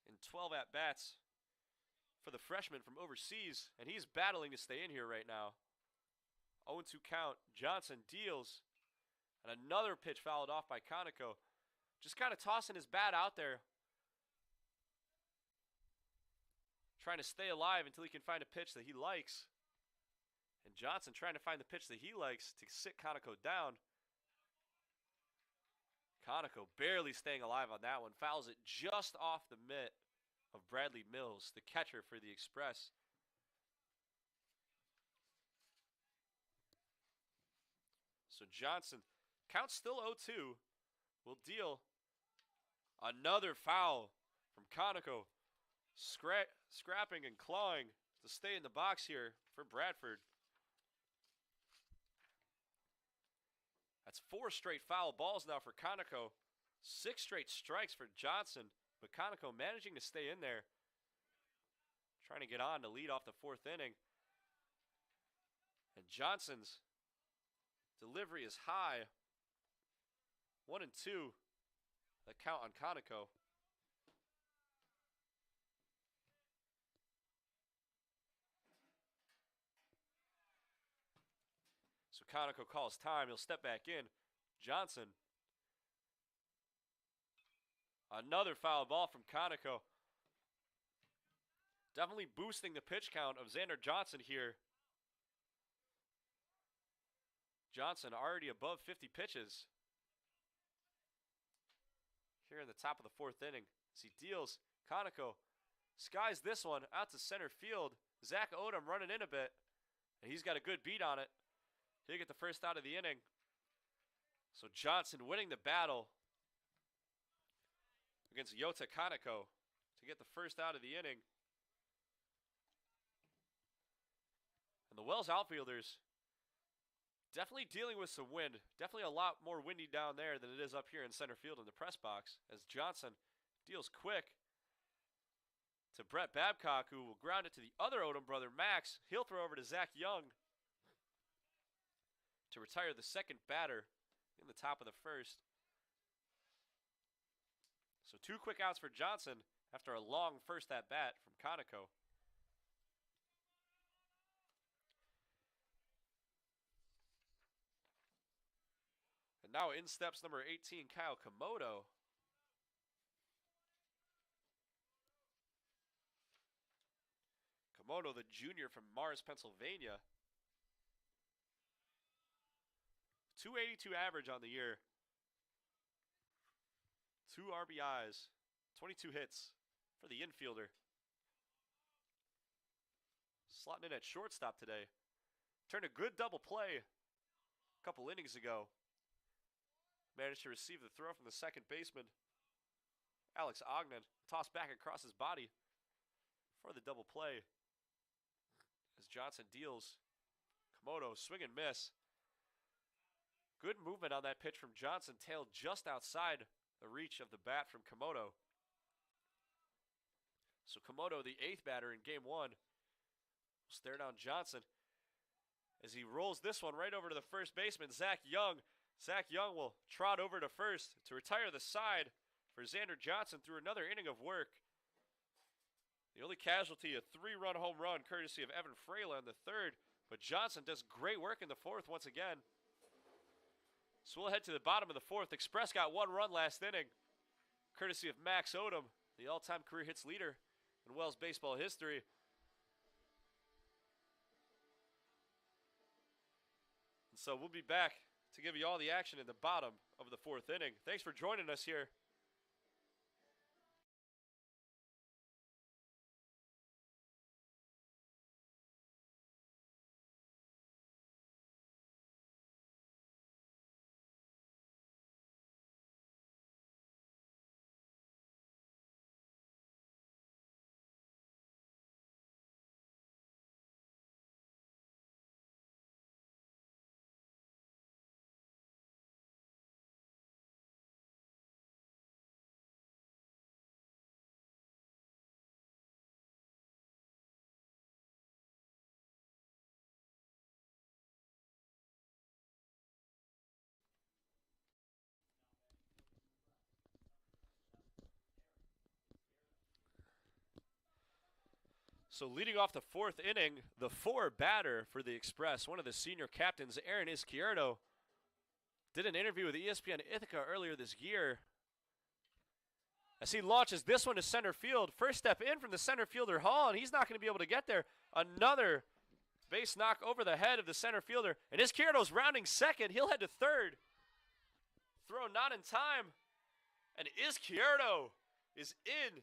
and 12 at-bats for the freshman from overseas, and he's battling to stay in here right now. 0-2 count. Johnson deals, and another pitch fouled off by Kaneko. just kind of tossing his bat out there, trying to stay alive until he can find a pitch that he likes. And Johnson trying to find the pitch that he likes to sit Conoco down. Conoco barely staying alive on that one. Fouls it just off the mitt of Bradley Mills, the catcher for the Express. So Johnson, count still 0-2, will deal another foul from Conoco. Scrapping and clawing to stay in the box here for Bradford. That's 4 straight foul balls now for Conoco. 6 straight strikes for Johnson, but Conoco managing to stay in there. Trying to get on to lead off the 4th inning. And Johnson's delivery is high. 1-2. The count on Conoco. So Conoco calls time. He'll step back in. Johnson. Another foul ball from Conoco. Definitely boosting the pitch count of Xander Johnson here. Johnson already above 50 pitches here in the top of the 4th inning. As he deals, Conoco skies this one out to center field. Zach Odom running in a bit, and he's got a good beat on it. He'll get the first out of the inning. So Johnson winning the battle against Yota Conoco to get the first out of the inning. And the Wells outfielders definitely dealing with some wind. Definitely a lot more windy down there than it is up here in center field in the press box. As Johnson deals quick to Brett Babcock, who will ground it to the other Odom brother, Max. He'll throw over to Zach Young to retire the second batter in the top of the 1st. So 2 quick outs for Johnson after a long first at bat from Conoco. And now in steps number 18, Kyle Komodo. Komodo, the junior from Mars, Pennsylvania. 282 average on the year. 2 RBIs, 22 hits for the infielder. Slotting in at shortstop today. Turned a good double play a couple innings ago. Managed to receive the throw from the second baseman, Alex Ogden. Tossed back across his body for the double play. As Johnson deals, Komodo swing and miss. Good movement on that pitch from Johnson. Tailed just outside the reach of the bat from Komodo. So Komodo, the 8th batter in game 1, will stare down Johnson as he rolls this one right over to the first baseman, Zach Young. Zach Young will trot over to first to retire the side for Xander Johnson through another inning of work. The only casualty, a 3-run home run courtesy of Evan Fraley in the 3rd, but Johnson does great work in the 4th once again. So we'll head to the bottom of the 4th. Express got 1 run last inning, courtesy of Max Odom, the all-time career hits leader in Wells baseball history. And so we'll be back to give you all the action in the bottom of the 4th inning. Thanks for joining us here. So leading off the 4th inning, the 4 batter for the Express, one of the senior captains, Aaron Izquierdo, did an interview with ESPN Ithaca earlier this year as he launches this one to center field. First step in from the center fielder Hall, and he's not going to be able to get there. Another base knock over the head of the center fielder. And Izquierdo's rounding second. He'll head to third. Throw not in time. And Izquierdo is in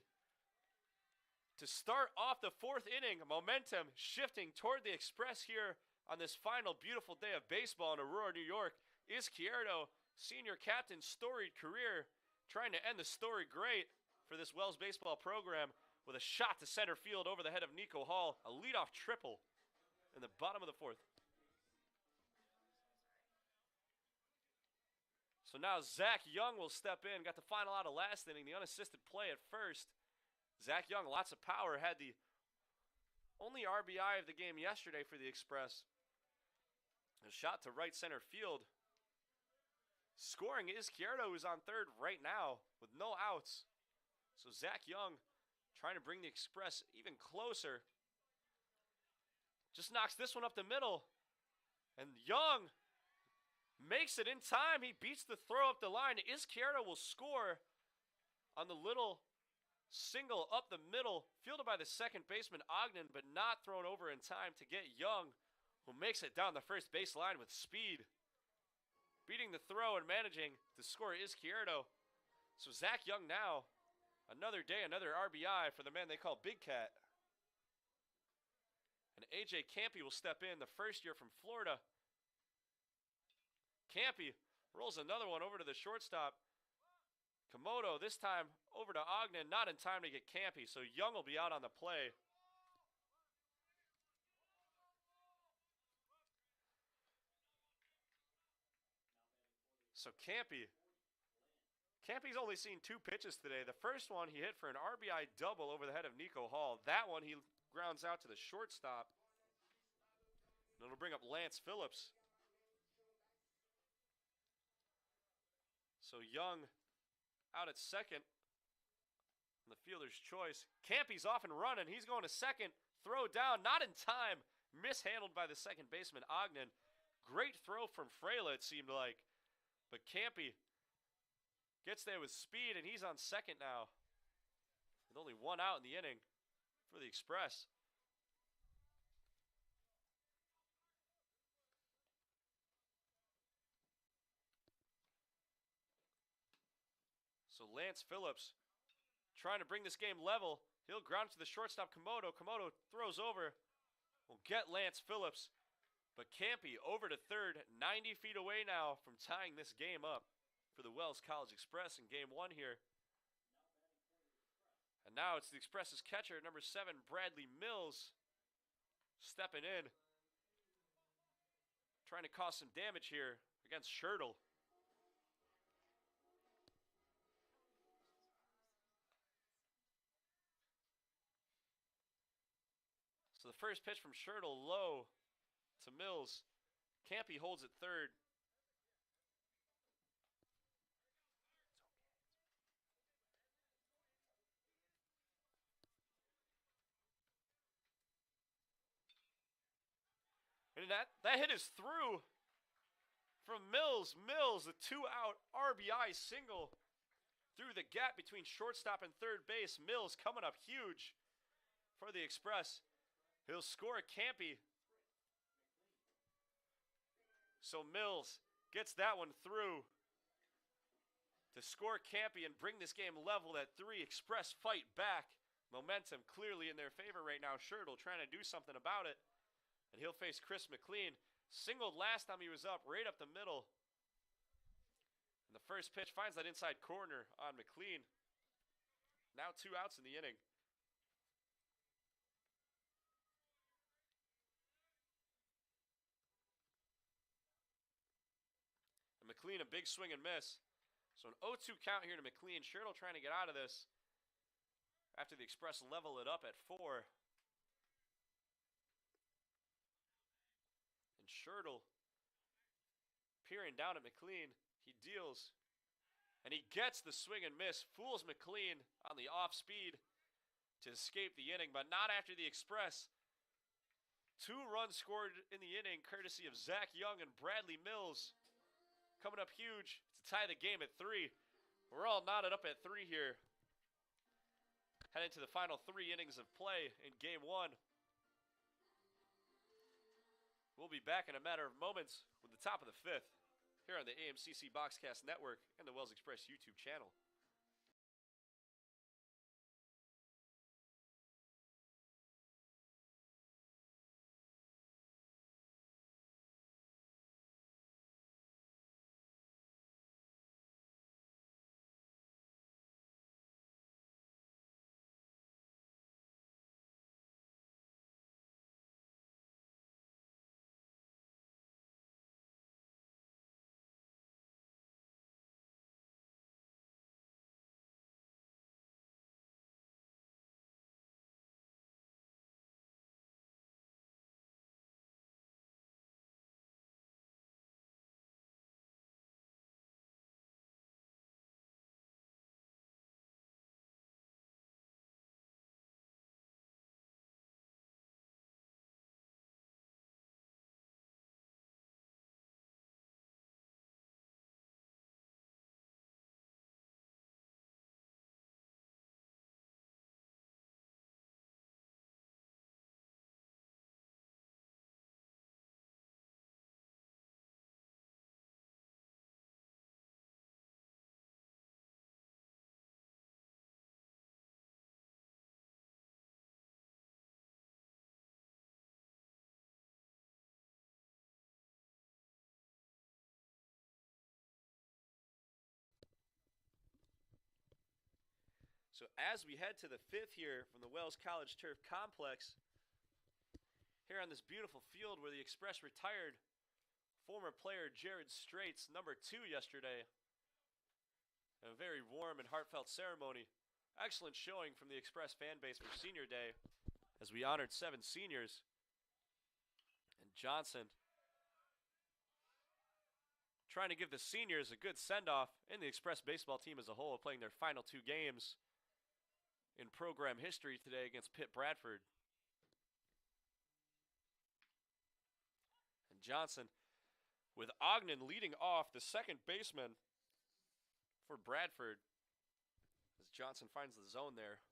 to start off the fourth inning. Momentum shifting toward the Express here on this final beautiful day of baseball in Aurora, New York. Izquierdo, senior captain, storied career, trying to end the story great for this Wells baseball program with a shot to center field over the head of Nico Hall. A leadoff triple in the bottom of the fourth. So now Zach Young will step in. Got the final out of last inning, the unassisted play at first. Zach Young, lots of power, had the only RBI of the game yesterday for the Express. A shot to right center field. Scoring Izquierdo, who's on third right now with no outs. So Zach Young trying to bring the Express even closer. Just knocks this one up the middle. And Young makes it in time. He beats the throw up the line. Izquierdo will score on the little single up the middle, fielded by the second baseman Ogden, but not thrown over in time to get Young, who makes it down the first base line with speed. Beating the throw and managing to score Izquierdo. So Zach Young now, another day, another RBI for the man they call Big Cat. And A.J. Campy will step in, the first year from Florida. Campy rolls another one over to the shortstop. Komodo this time over to Ogden, not in time to get Campy, so Young will be out on the play. So Campy's only seen 2 pitches today. The first one he hit for an RBI double over the head of Nico Hall. That one he grounds out to the shortstop. And it'll bring up Lance Phillips. So Young out at second. And the fielder's choice. Campy's off and running. He's going to second. Throw down, not in time. Mishandled by the second baseman Ogden. Great throw from Freyla, it seemed like. But Campy gets there with speed, and he's on second now. With only 1 out in the inning for the Express. So Lance Phillips trying to bring this game level. He'll ground it to the shortstop, Komodo. Komodo throws over. Will get Lance Phillips. But Campy over to third, 90 feet away now from tying this game up for the Wells College Express in game 1 here. And now it's the Express's catcher, number 7, Bradley Mills, stepping in. Trying to cause some damage here against Schertle. So the first pitch from Schertle low to Mills. Campy holds at third. And that hit is through from Mills. Mills, the 2-out RBI single through the gap between shortstop and third base. Mills coming up huge for the Express. He'll score Campy. So Mills gets that one through to score Campy and bring this game level at 3. Express fight back. Momentum clearly in their favor right now. Schertle trying to do something about it. And he'll face Chris McLean. Singled last time he was up, right up the middle. And the first pitch finds that inside corner on McLean. Now 2 outs in the inning. McLean, a big swing and miss. So an 0-2 count here to McLean. Schertle trying to get out of this after the Express level it up at 4. And Schertle peering down at McLean. He deals. And he gets the swing and miss. Fools McLean on the off speed to escape the inning, but not after the Express. 2 runs scored in the inning courtesy of Zach Young and Bradley Mills. Coming up huge to tie the game at 3. We're all knotted up at 3 here heading to the final 3 innings of play in Game 1. We'll be back in a matter of moments with the top of the 5th here on the AMCC Boxcast Network and the Wells Express YouTube channel. So as we head to the 5th here from the Wells College Turf Complex, here on this beautiful field where the Express retired former player Jared Straits, number 2 yesterday. A very warm and heartfelt ceremony. Excellent showing from the Express fan base for Senior Day as we honored 7 seniors. And Johnson trying to give the seniors a good send-off, and the Express baseball team as a whole playing their final 2 games in program history today against Pitt Bradford. And Johnson with Ogden leading off, the second baseman for Bradford, as Johnson finds the zone there.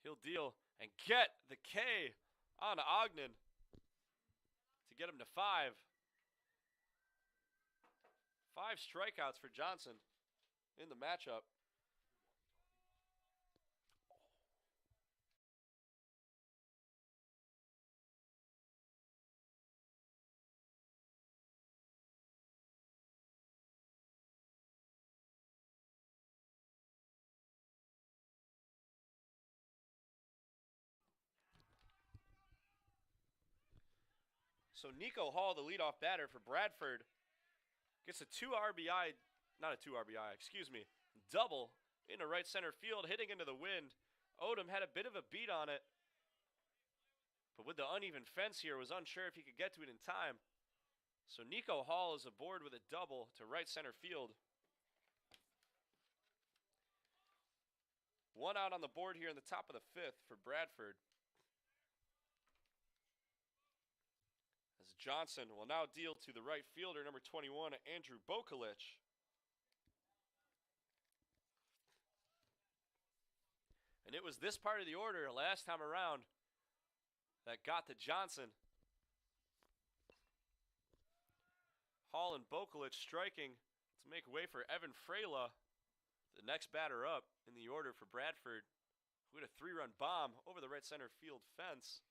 He'll deal and get the K on Ogden to get him to 5. 5 strikeouts for Johnson in the matchup. So Nico Hall, the leadoff batter for Bradford, gets a double into right center field, hitting into the wind. Odom had a bit of a beat on it, but with the uneven fence here, was unsure if he could get to it in time. So Nico Hall is aboard with a double to right center field. 1 out on the board here in the top of the 5th for Bradford. As Johnson will now deal to the right fielder, number 21, Andrew Bokulich. And it was this part of the order last time around that got to Johnson. Hall and Bokulich striking to make way for Evan Freyla, the next batter up in the order for Bradford, who had a 3-run bomb over the right center field fence.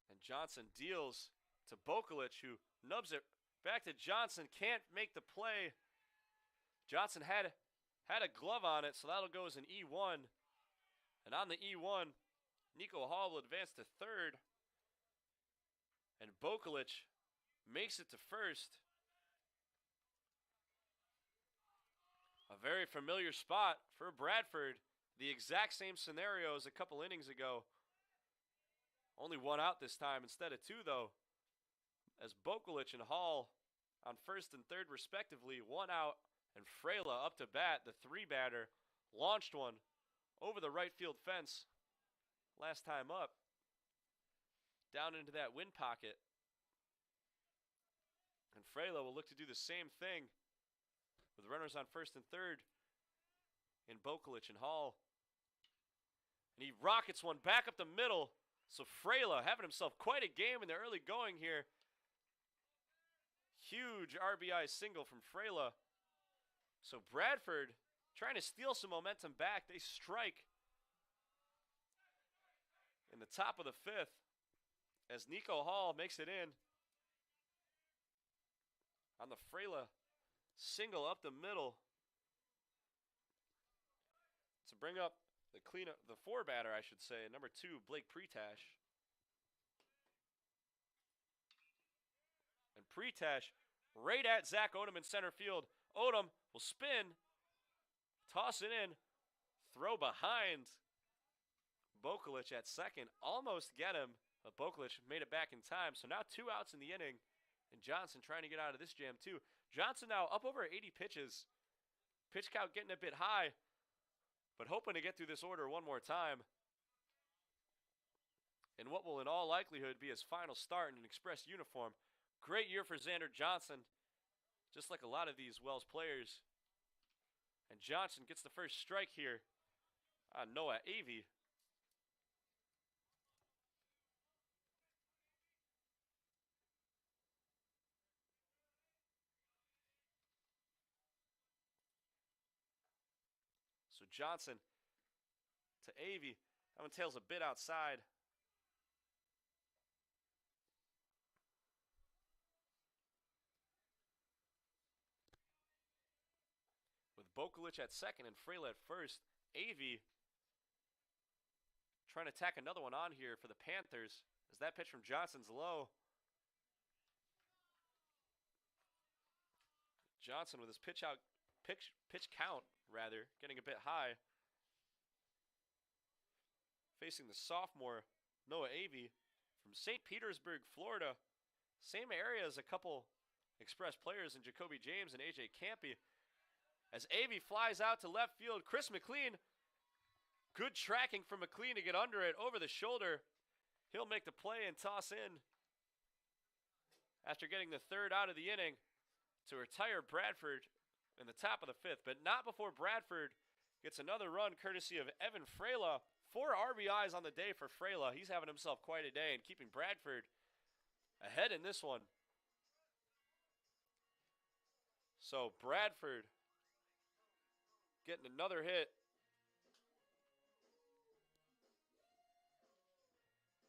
And Johnson deals to Bokulich, who nubs it back to Johnson. Can't make the play. Johnson had a glove on it, so that'll go as an E1. And on the E1, Nico Hall will advance to 3rd. And Bokulich makes it to 1st. A very familiar spot for Bradford. The exact same scenario as a couple innings ago. Only 1 out this time instead of 2, though, as Bokulich and Hall on 1st and 3rd respectively. 1 out, and Freyla up to bat, the 3-batter, launched one over the right field fence last time up. down into that wind pocket. And Frela will look to do the same thing with runners on first and third in Bokulich and Hall. And he rockets one back up the middle. So Frela having himself quite a game in the early going here. Huge RBI single from Frela. So Bradford trying to steal some momentum back. They strike in the top of the fifth as Nico Hall makes it in on the Frela single up the middle to bring up the cleanup, the four batter, I should say, number 2, Blake Pretash. And Pretash right at Zach Odom in center field. Odom will spin, toss it in, throw behind Bokulich at second, almost get him, but Bokulich made it back in time. So now 2 outs in the inning, and Johnson trying to get out of this jam too. Johnson now up over 80 pitches. Pitch count getting a bit high, but hoping to get through this order one more time in what will in all likelihood be his final start in an Express uniform. Great year for Xander Johnson, just like a lot of these Wells players. And Johnson gets the first strike here on Noah Avey. So Johnson to Avey. That one tails a bit outside. With Bokulich at second and Frela at first, Avey trying to tack another one on here for the Panthers as that pitch from Johnson's low. Johnson with his pitch count, getting a bit high. Facing the sophomore, Noah Avey from St. Petersburg, Florida. Same area as a couple Express players in Jacoby James and A.J. Campy. As Avey flies out to left field, Chris McLean. Good tracking from McLean to get under it, over the shoulder. He'll make the play and toss in after getting the third out of the inning to retire Bradford in the top of the fifth, but not before Bradford gets another run courtesy of Evan Frela. 4 RBIs on the day for Frela. He's having himself quite a day and keeping Bradford ahead in this one. So Bradford getting another hit.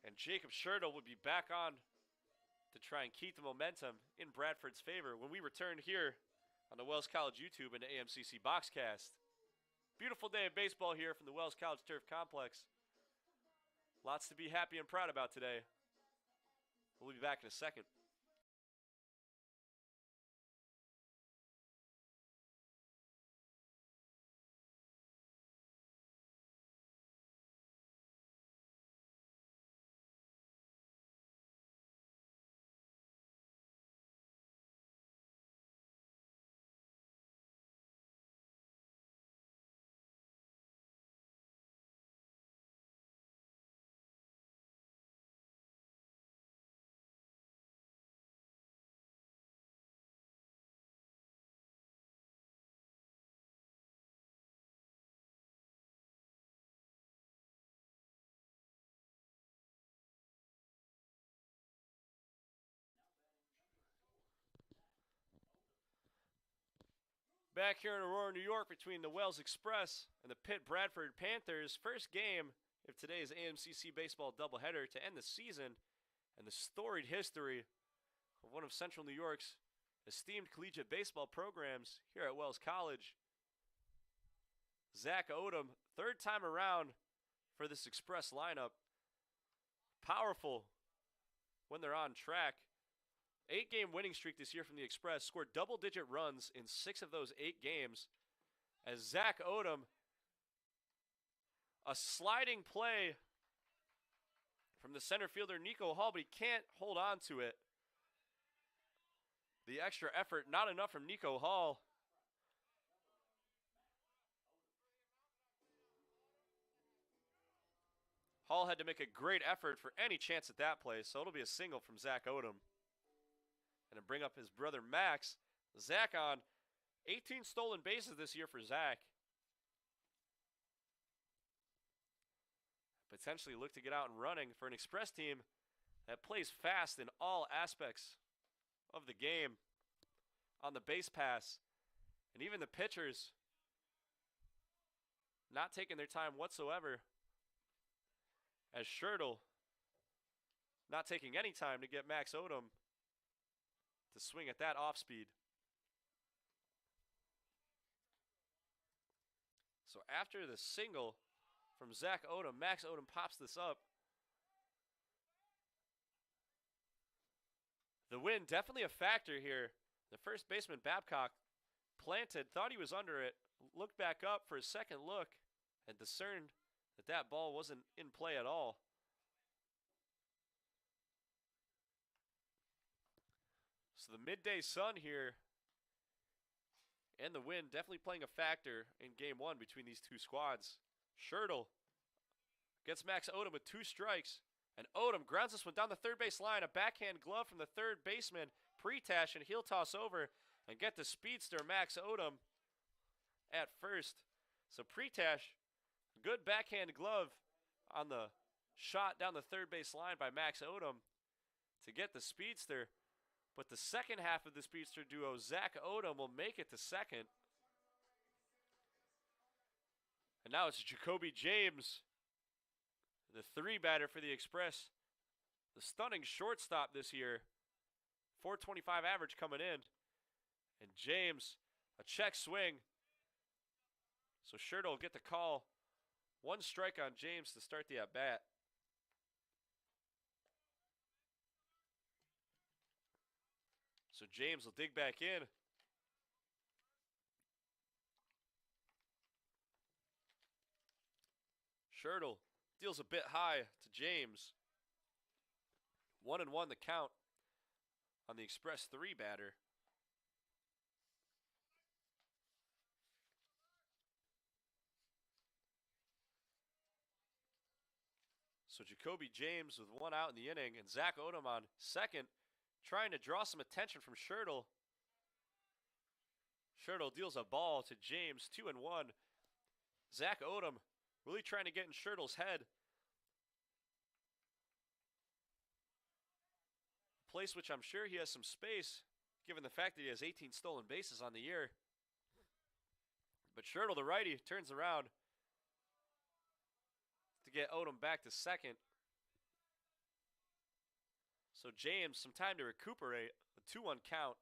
And Jacob Schertle would be back on to try and keep the momentum in Bradford's favor when we return here on the Wells College YouTube and the AMCC Boxcast. Beautiful day of baseball here from the Wells College Turf Complex. Lots to be happy and proud about today. We'll be back in a second. Back here in Aurora, New York, between the Wells Express and the Pitt Bradford Panthers. First game of today's AMCC baseball doubleheader to end the season and the storied history of one of Central New York's esteemed collegiate baseball programs here at Wells College. Zach Odom, third time around for this Express lineup. Powerful when they're on track. 8-game winning streak this year from the Express. Scored double-digit runs in 6 of those 8 games. As Zach Odom, a sliding play from the center fielder Nico Hall, but he can't hold on to it. The extra effort, not enough from Nico Hall. Hall had to make a great effort for any chance at that play, so it'll be a single from Zach Odom. And to bring up his brother Max. Zach on 18 stolen bases this year for Zach. Potentially look to get out and running for an Express team that plays fast in all aspects of the game. On the base pass. And even the pitchers not taking their time whatsoever. As Schertl not taking any time to get Max Odom to swing at that off speed. So after the single from Zach Odom, Max Odom pops this up. The wind definitely a factor here. The first baseman Babcock planted, thought he was under it, looked back up for a second look, and discerned that that ball wasn't in play at all. So the midday sun here and the wind definitely playing a factor in game one between these two squads. Schertl gets Max Odom with 2 strikes, and Odom grounds this one down the third base line. A backhand glove from the third baseman, Pretash, and he'll toss over and get the speedster Max Odom at first. So Pretash, good backhand glove on the shot down the third base line by Max Odom to get the speedster. But the second half of the speedster duo, Zach Odom, will make it to second. And now it's Jacoby James, the 3-batter for the Express. The stunning shortstop this year. .425 average coming in. And James, a check swing. So Schertl will get the call. 1 strike on James to start the at-bat. So James will dig back in. Schertl deals a bit high to James. 1-1 the count on the Express 3-batter. So Jacoby James with 1 out in the inning, and Zach Odom on second, trying to draw some attention from Schertl. Schertl deals a ball to James, 2-1. Zach Odom really trying to get in Schertl's head. A place which I'm sure he has some space, given the fact that he has 18 stolen bases on the year. But Schertl, the righty, turns around to get Odom back to second. So James, some time to recuperate. A 2-1 count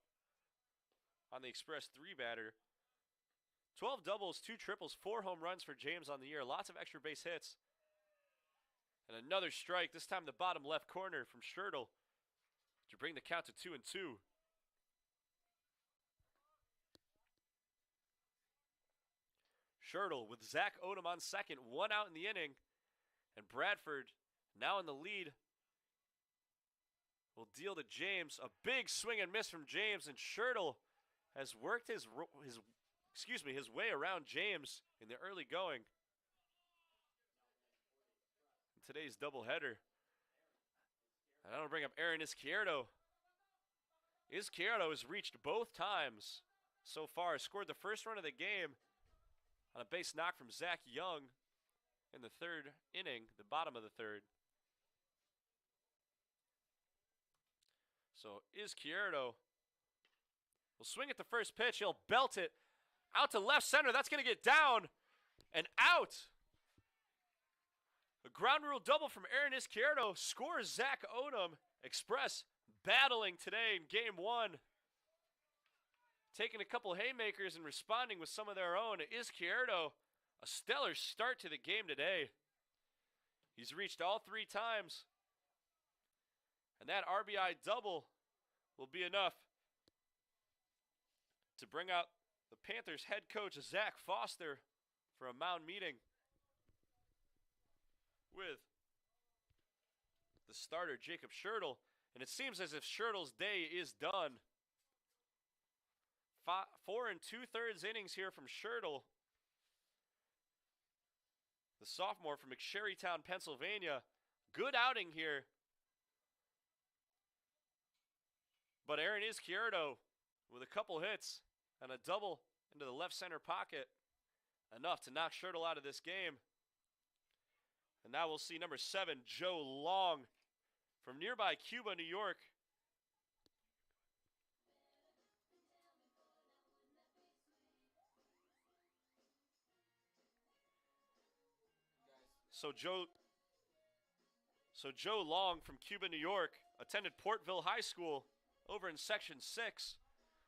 on the Express 3-batter. 12 doubles, 2 triples, 4 home runs for James on the year. Lots of extra base hits. And another strike, this time the bottom left corner from Schertl to bring the count to 2-2. Schertl with Zach Odom on second, 1 out in the inning. And Bradford now in the lead. Will deal to James. A big swing and miss from James, and Schertl has worked his way around James in the early going. In today's doubleheader. And that'll bring up Aaron Izquierdo. Izquierdo has reached both times so far. Scored the first run of the game on a base knock from Zach Young in the 3rd inning, the bottom of the 3rd. So Izquierdo will swing at the first pitch. He'll belt it out to left center. That's going to get down and out. A ground rule double from Aaron Izquierdo scores Zach Odom. Express battling today in game 1. Taking a couple haymakers and responding with some of their own. Izquierdo, a stellar start to the game today. He's reached all 3 times. And that RBI double will be enough to bring out the Panthers head coach Zach Foster for a mound meeting with the starter Jacob Schertl. And it seems as if Schertl's day is done. 4 2/3 innings here from Schertl. the sophomore from McSherrytown, Pennsylvania. Good outing here. But Aaron Izquierdo with a couple hits and a double into the left center pocket. Enough to knock Schertl out of this game. And now we'll see number 7, Joe Long from nearby Cuba, New York. So Joe Long from Cuba, New York, attended Portville High School over in Section 6.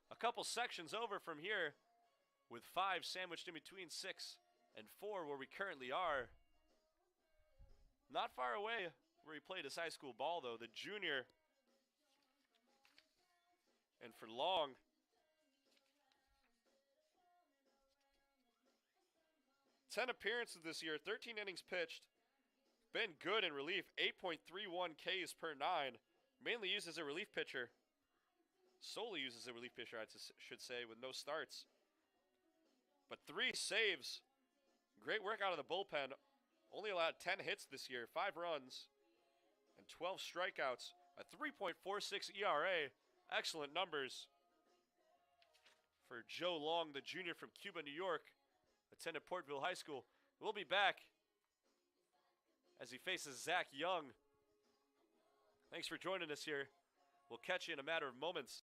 A couple sections over from here, with 5 sandwiched in between 6 and 4 where we currently are. Not far away where he played his high school ball, though, the junior. And for Long, ten appearances this year, 13 innings pitched. Been good in relief, 8.31 Ks per 9. Mainly used as a relief pitcher. Solely used as a relief pitcher, I should say, with no starts. But 3 saves. Great work out of the bullpen. Only allowed 10 hits this year, 5 runs, and 12 strikeouts. A 3.46 ERA. Excellent numbers for Joe Long, the junior from Cuba, New York. Attended Portville High School. We'll be back as he faces Zach Young. Thanks for joining us here. We'll catch you in a matter of moments.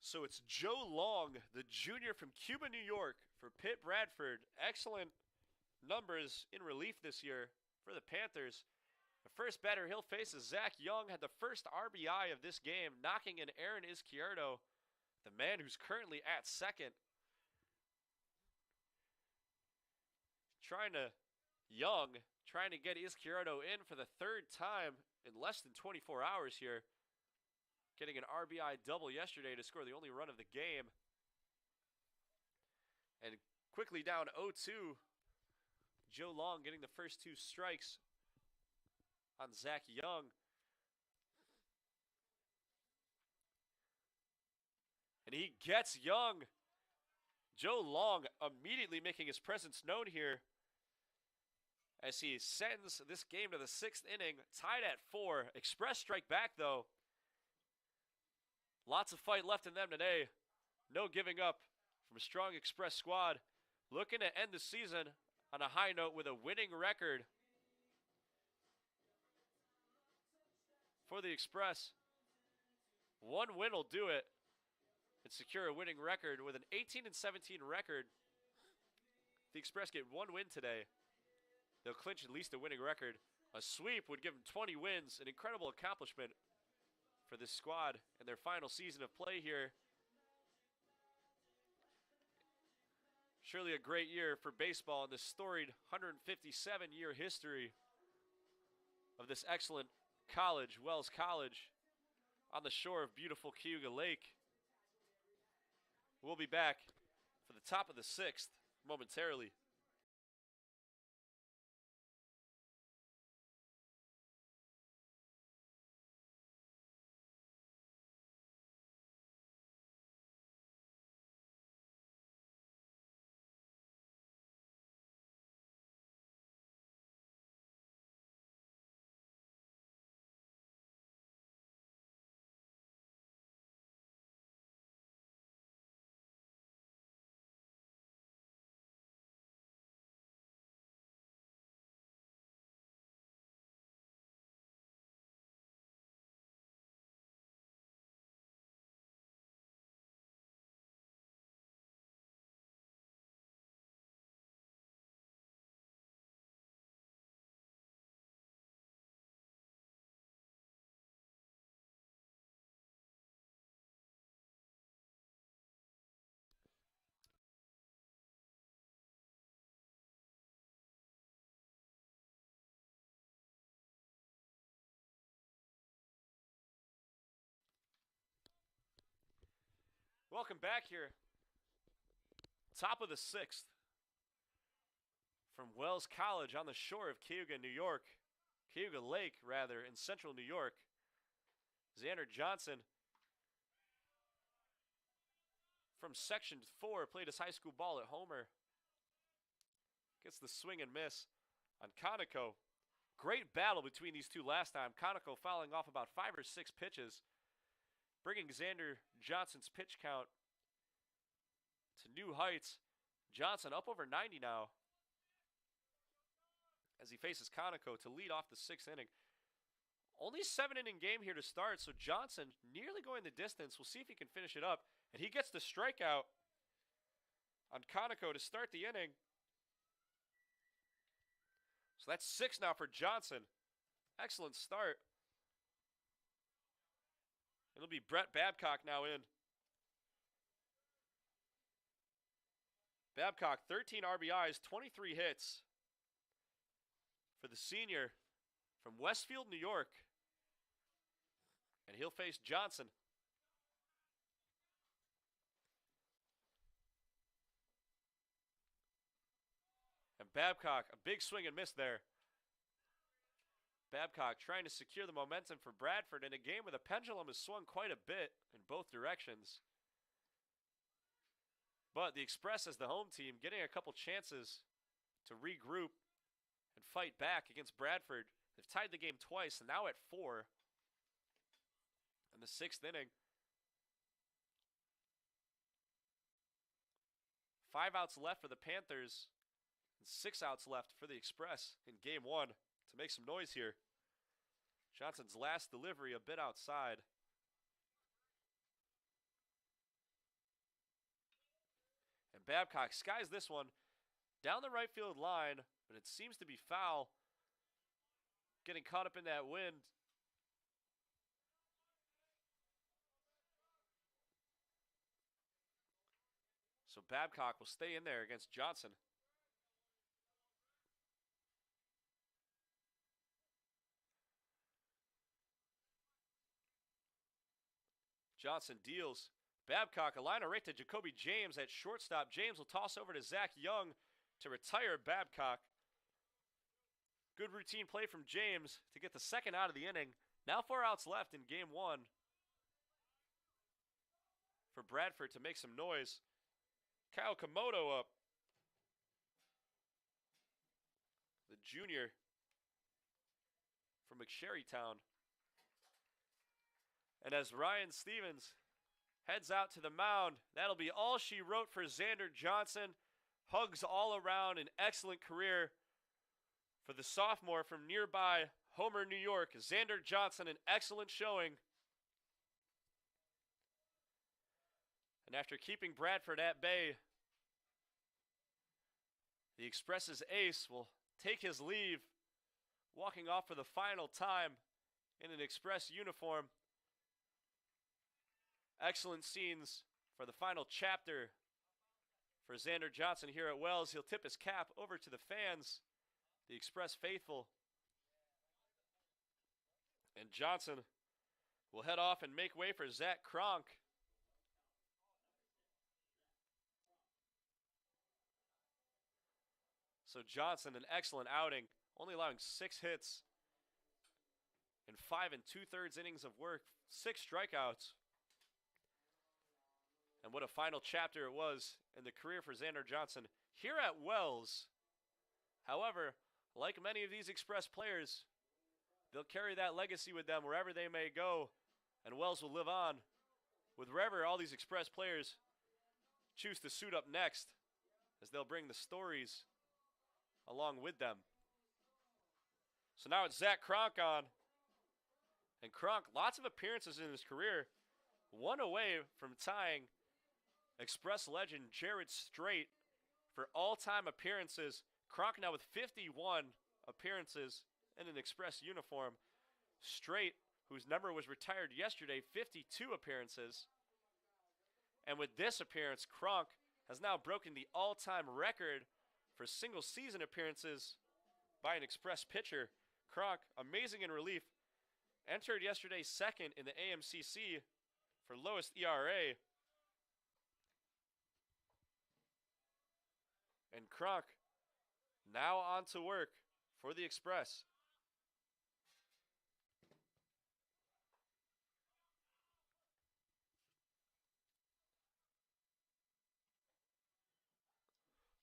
So it's Joe Long, the junior from Cuba, New York, for Pitt Bradford. Excellent numbers in relief this year for the Panthers. The first batter he'll face is Zach Young. Had the first RBI of this game, knocking in Aaron Izquierdo, the man who's currently at second. Trying to get Izquierdo in for the 3rd time in less than 24 hours here. Getting an RBI double yesterday to score the only run of the game. And quickly down 0-2. Joe Long getting the first 2 strikes on Zach Young. And he gets Young. Joe Long immediately making his presence known here as he sends this game to the 6th inning, tied at 4. Express strike back, though. Lots of fight left in them today. No giving up from a strong Express squad. Looking to end the season on a high note with a winning record for the Express. 1 win will do it and secure a winning record with an 18-17 record. If the Express get 1 win today, they'll clinch at least a winning record. A sweep would give them 20 wins, an incredible accomplishment for this squad in their final season of play here. Surely a great year for baseball in this storied 157-year history of this excellent college, Wells College, on the shore of beautiful Cayuga Lake. We'll be back for the top of the 6th momentarily. Welcome back here. Top of the 6th. From Wells College on the shore of Cayuga, New York. Cayuga Lake, rather, in central New York. Xander Johnson from Section 4 played his high school ball at Homer. Gets the swing and miss on Conoco. Great battle between these two last time. Conoco fouling off about 5 or 6 pitches, bringing Xander Johnson's pitch count to new heights. Johnson up over 90 now as he faces Conoco to lead off the 6th inning. Only 7-inning game here to start, so Johnson nearly going the distance. We'll see if he can finish it up. And he gets the strikeout on Conoco to start the inning. So that's 6 now for Johnson. Excellent start. It'll be Brett Babcock now in. Babcock, 13 RBIs, 23 hits for the senior from Westfield, New York. And he'll face Johnson. And Babcock, a big swing and miss there. Babcock trying to secure the momentum for Bradford in a game where the pendulum has swung quite a bit in both directions. But the Express, as the home team, getting a couple chances to regroup and fight back against Bradford. They've tied the game twice, and now at 4 in the 6th inning. 5 outs left for the Panthers, and 6 outs left for the Express in game 1 to make some noise here. Johnson's last delivery a bit outside. And Babcock skies this one down the right field line, but it seems to be foul. Getting caught up in that wind. So Babcock will stay in there against Johnson. Johnson deals. Babcock, a liner right to Jacoby James at shortstop. James will toss over to Zach Young to retire Babcock. Good routine play from James to get the 2nd out of the inning. Now 4 outs left in game 1 for Bradford to make some noise. Kyle Komodo up. The junior from McSherrytown. And as Ryan Stevens heads out to the mound, that'll be all she wrote for Xander Johnson. Hugs all around, an excellent career for the sophomore from nearby Homer, New York. Xander Johnson, an excellent showing. And after keeping Bradford at bay, the Express's ace will take his leave, walking off for the final time in an Express uniform. Excellent scenes for the final chapter for Xander Johnson here at Wells. He'll tip his cap over to the fans, the Express faithful. And Johnson will head off and make way for Zach Kronk. So Johnson, an excellent outing, only allowing 6 hits in 5 2/3 innings of work, 6 strikeouts. And what a final chapter it was in the career for Xander Johnson here at Wells. However, like many of these Express players, they'll carry that legacy with them wherever they may go, and Wells will live on with wherever all these Express players choose to suit up next, as they'll bring the stories along with them. So now it's Zach Kronk on. And Kronk, lots of appearances in his career, one away from tying Express legend Jared Strait for all-time appearances. Kronk now with 51 appearances in an Express uniform. Strait, whose number was retired yesterday, 52 appearances. And with this appearance, Kronk has now broken the all-time record for single-season appearances by an Express pitcher. Kronk, amazing in relief, entered yesterday 2nd in the AMCC for lowest ERA. And Kronk now on to work for the Express.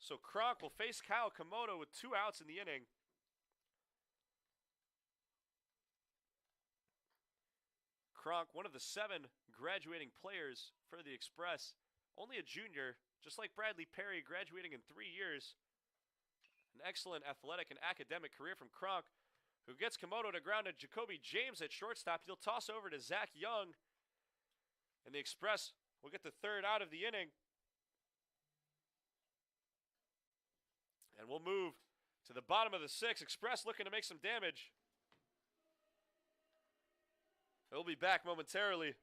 So Kronk will face Kyle Komodo with 2 outs in the inning. Kronk, one of the 7 graduating players for the Express. Only a junior, just like Bradley Perry, graduating in 3 years. An excellent athletic and academic career from Kronk, who gets Komodo to ground to Jacoby James at shortstop. He'll toss over to Zach Young. And the Express will get the 3rd out of the inning. And we'll move to the bottom of the 6th. Express looking to make some damage. He'll be back momentarily.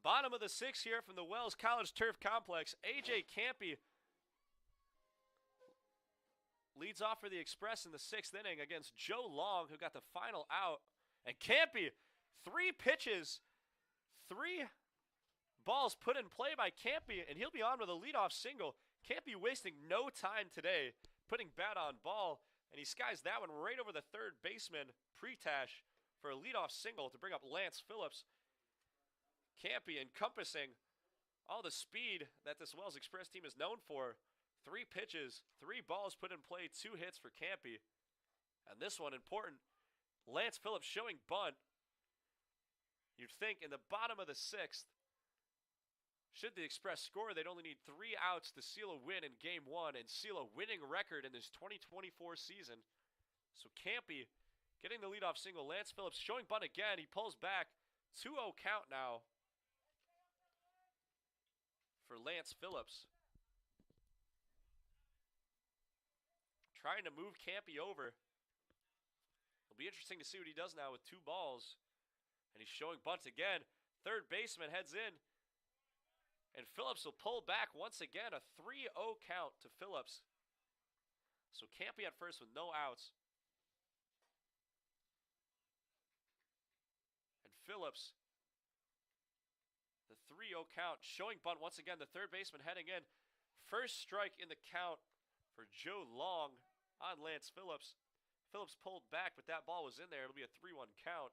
Bottom of the 6th here from the Wells College Turf Complex. A.J. Campy leads off for the Express in the 6th inning against Joe Long, who got the final out. And Campy, 3 pitches, 3 balls put in play by Campy, and he'll be on with a leadoff single. Campy wasting no time today, putting bat on ball, and he skies that one right over the 3rd baseman, Pretash, for a leadoff single to bring up Lance Phillips. Campy encompassing all the speed that this Wells Express team is known for. 3 pitches, 3 balls put in play, 2 hits for Campy. And this one important, Lance Phillips showing bunt. You'd think in the bottom of the 6th, should the Express score, they'd only need 3 outs to seal a win in Game 1 and seal a winning record in this 2024 season. So Campy getting the leadoff single. Lance Phillips showing bunt again. He pulls back. 2-0 count now for Lance Phillips. Trying to move Campy over. It'll be interesting to see what he does now with 2 balls. And he's showing bunt again. 3rd baseman heads in. And Phillips will pull back once again. A 3-0 count to Phillips. So Campy at first with no outs. And Phillips, the 3-0 count, showing bunt once again. The 3rd baseman heading in. First strike in the count for Joe Long on Lance Phillips. Phillips pulled back, but that ball was in there. It'll be a 3-1 count.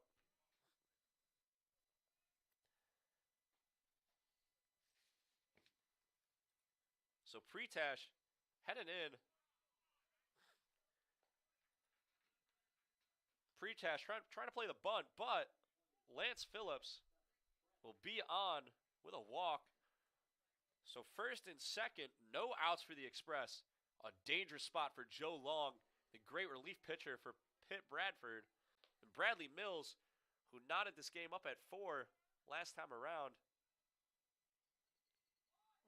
So Pretash heading in. Pretash trying to play the bunt, but Lance Phillips will be on with a walk. So 1st and 2nd, no outs for the Express. A dangerous spot for Joe Long, the great relief pitcher for Pitt Bradford. And Bradley Mills, who knotted this game up at 4 last time around.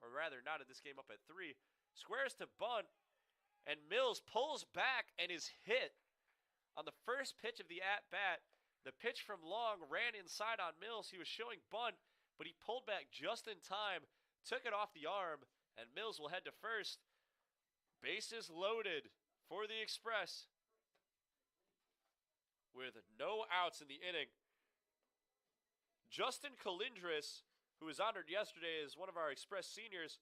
Or rather, knotted this game up at 3. Squares to bunt, and Mills pulls back and is hit on the first pitch of the at-bat. The pitch from Long ran inside on Mills. He was showing bunt, but he pulled back just in time, took it off the arm, and Mills will head to first. Bases loaded for the Express with no outs in the inning. Justin Colindres, who was honored yesterday as one of our Express seniors,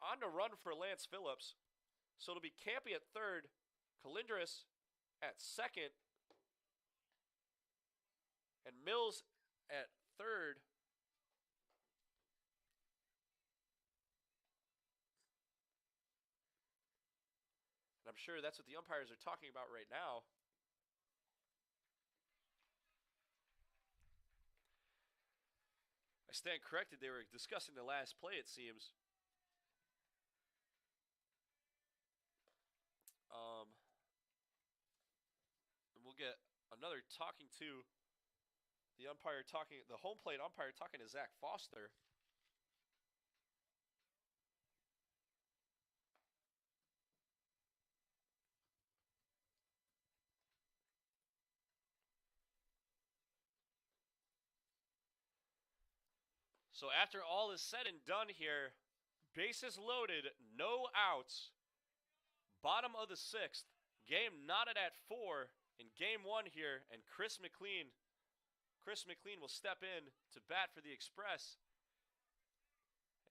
on the run for Lance Phillips. So it'll be Campy at third, Calindris at second, and Mills at third. And I'm sure that's what the umpires are talking about right now. I stand corrected. They were discussing the last play, it seems. And we'll get another talking to the umpire talking, the home plate umpire talking to Zach Foster. So after all is said and done here, bases loaded, no outs, bottom of the sixth, game knotted at 4 in game 1 here, and Chris McLean will step in to bat for the Express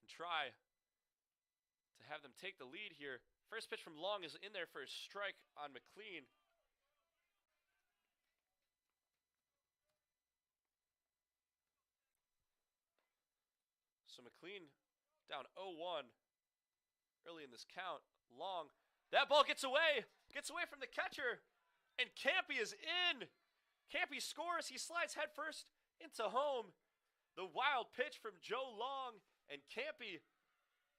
and try to have them take the lead here. First pitch from Long is in there for a strike on McLean. So McLean down 0-1 early in this count. Long, that ball gets away from the catcher, and Campy is in. Campy scores. He slides headfirst into home. The wild pitch from Joe Long, and Campy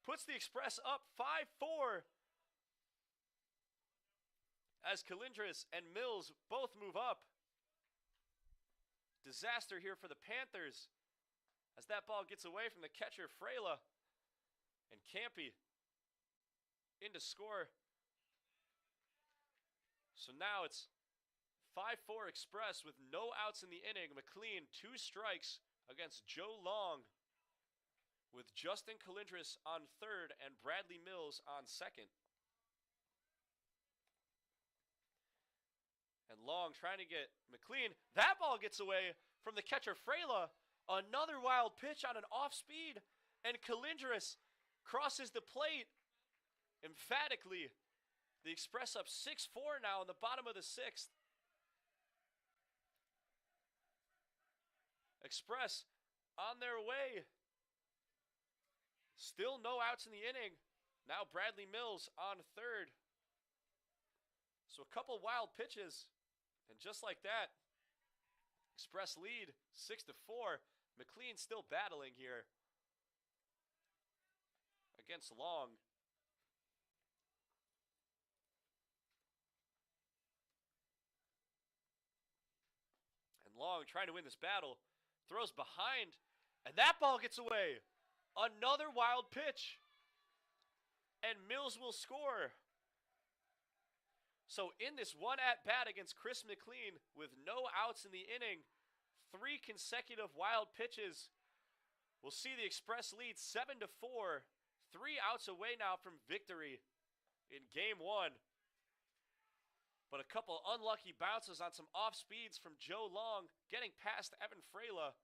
puts the Express up 5-4 as Calindris and Mills both move up. Disaster here for the Panthers as that ball gets away from the catcher, Freyla, and Campy in to score. So now it's 5-4 Express with no outs in the inning. McLean 2 strikes against Joe Long, with Justin Calindris on third and Bradley Mills on second. And Long trying to get McLean. That ball gets away from the catcher, Freyla. Another wild pitch on an off speed, and Calindris crosses the plate emphatically. The Express up 6-4 now in the bottom of the sixth. Express on their way. Still no outs in the inning. Now Bradley Mills on third. So a couple wild pitches, and just like that, Express lead 6-4. McLean still battling here against Long. And Long trying to win this battle, throws behind, and that ball gets away. Another wild pitch, and Mills will score. So in this one at-bat against Chris McLean with no outs in the inning, 3 consecutive wild pitches, we'll see the Express lead 7-4, 3 outs away now from victory in game 1. But a couple unlucky bounces on some off speeds from Joe Long, getting past Evan Freyla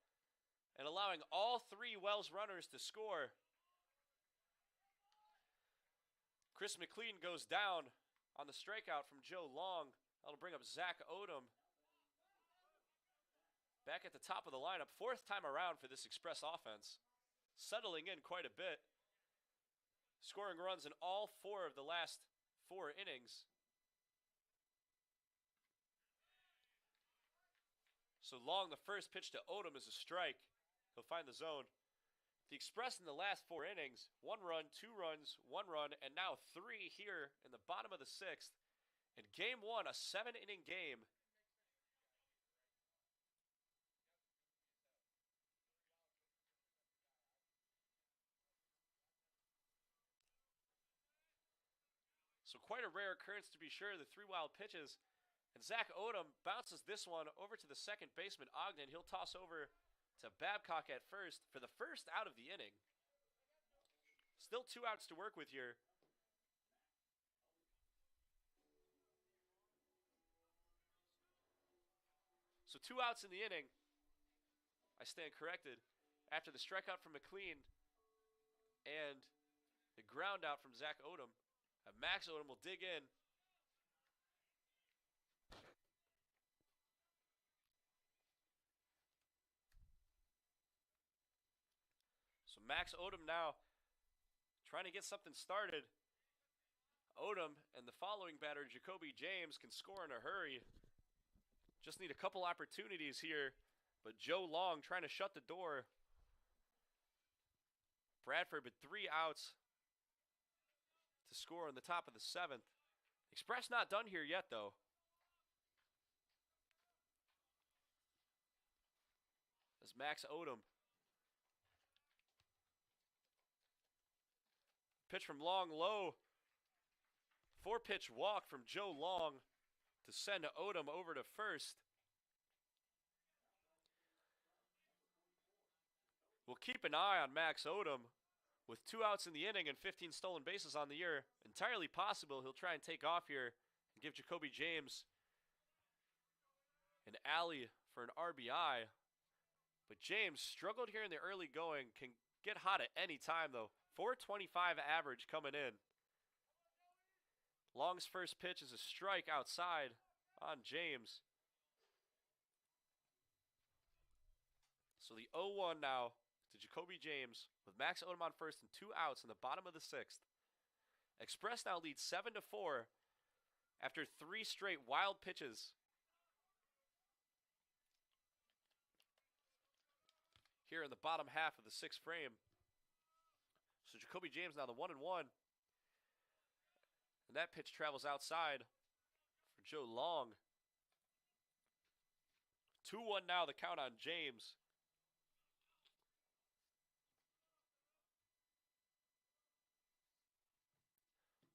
and allowing all 3 Wells runners to score. Chris McLean goes down on the strikeout from Joe Long. That'll bring up Zach Odom back at the top of the lineup. 4th time around for this Express offense. Settling in quite a bit. Scoring runs in all 4 of the last 4 innings. So Long, the first pitch to Odom is a strike. He'll find the zone. The Express in the last 4 innings, 1 run, 2 runs, 1 run, and now 3 here in the bottom of the 6th. In game 1, a 7-inning game. So quite a rare occurrence to be sure, the 3 wild pitches. And Zach Odom bounces this one over to the second baseman, Ogden. He'll toss over to Babcock at first for the first out of the inning. Still 2 outs to work with here. So 2 outs in the inning. I stand corrected. after the strikeout from McLean and the ground out from Zach Odom. Max Odom will dig in. So Max Odom now trying to get something started. Odom and the following batter, Jacoby James, can score in a hurry. Just need a couple opportunities here. But Joe Long trying to shut the door. Bradford with 3 outs to score in the top of the 7th. Express not done here yet, though. As Max Odom. Pitch from Long low. 4-pitch walk from Joe Long to send Odom over to first. We'll keep an eye on Max Odom with 2 outs in the inning and 15 stolen bases on the year. Entirely possible he'll try and take off here and give Jacoby James an alley for an RBI. But James struggled here in the early going. Can get hot at any time, though. 425 average coming in. Long's first pitch is a strike outside on James. So the 0-1 now to Jacoby James with Max Odom on first and 2 outs in the bottom of the 6th. Express now leads 7-4 after 3 straight wild pitches. Here in the bottom half of the 6th frame. So Jacoby James now the 1-1. And that pitch travels outside for Joe Long. 2-1 now, the count on James.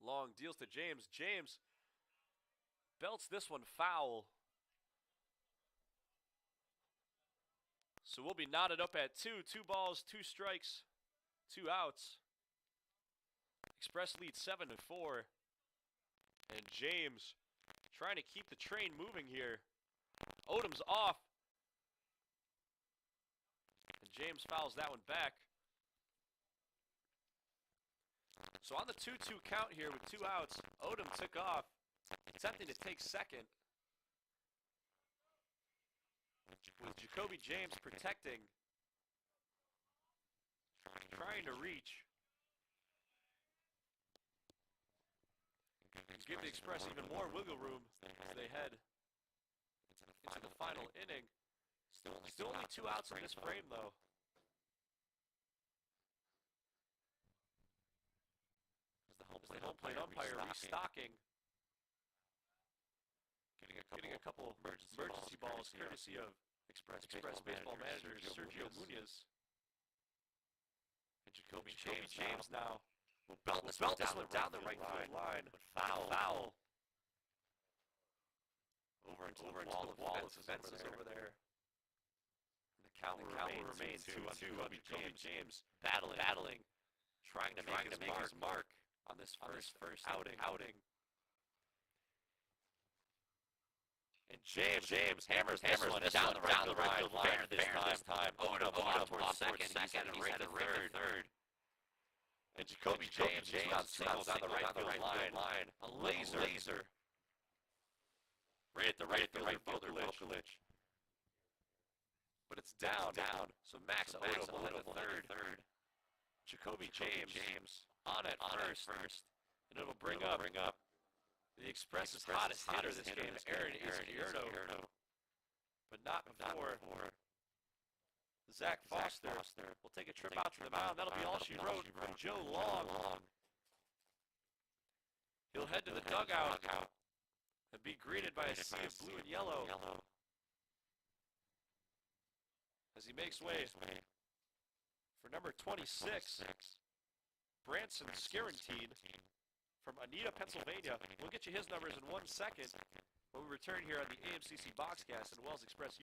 Long deals to James. James belts this one foul. So we'll be knotted up at 2. 2 balls, 2 strikes, 2 outs. Express leads 7-4. And James trying to keep the train moving here. Odom's off. And James fouls that one back. So on the 2-2 count here with 2 outs, Odom took off, attempting to take second. With Jacoby James protecting. Trying to reach. And give the Express even more wiggle room as they head into the final inning. Still only 2 outs in this frame, though. As the home plate umpire restocking. Getting a couple emergency balls courtesy of Express baseball manager Sergio Munoz. And Jacoby James now will belt this one down the right field line. But foul. Over into the wall of fences over there. And the count will remain 2-2. Jacoby James battling. Trying to make his mark on this first outing. And James hammers this one down the right field line this time. Odom off towards second and right to third. And Jacoby James on singles on the right field line. A laser. Right at the right fielder, Vukovic. But it's down. So Max Odom will hit a third. Jacoby James on at first. And it'll bring up the Express's hottest hitter this game, Aaron Izquierdo. But not before Zach Foster will take a trip out to the mound. That'll be all she wrote from Joe Long. He'll head to the dugout and be greeted by a sea of blue and yellow as he makes way for number 26, Branson Scarantine from Anita, Pennsylvania. We'll get you his numbers in 1 second when we return here on the AMCC Boxcast and Wells Express.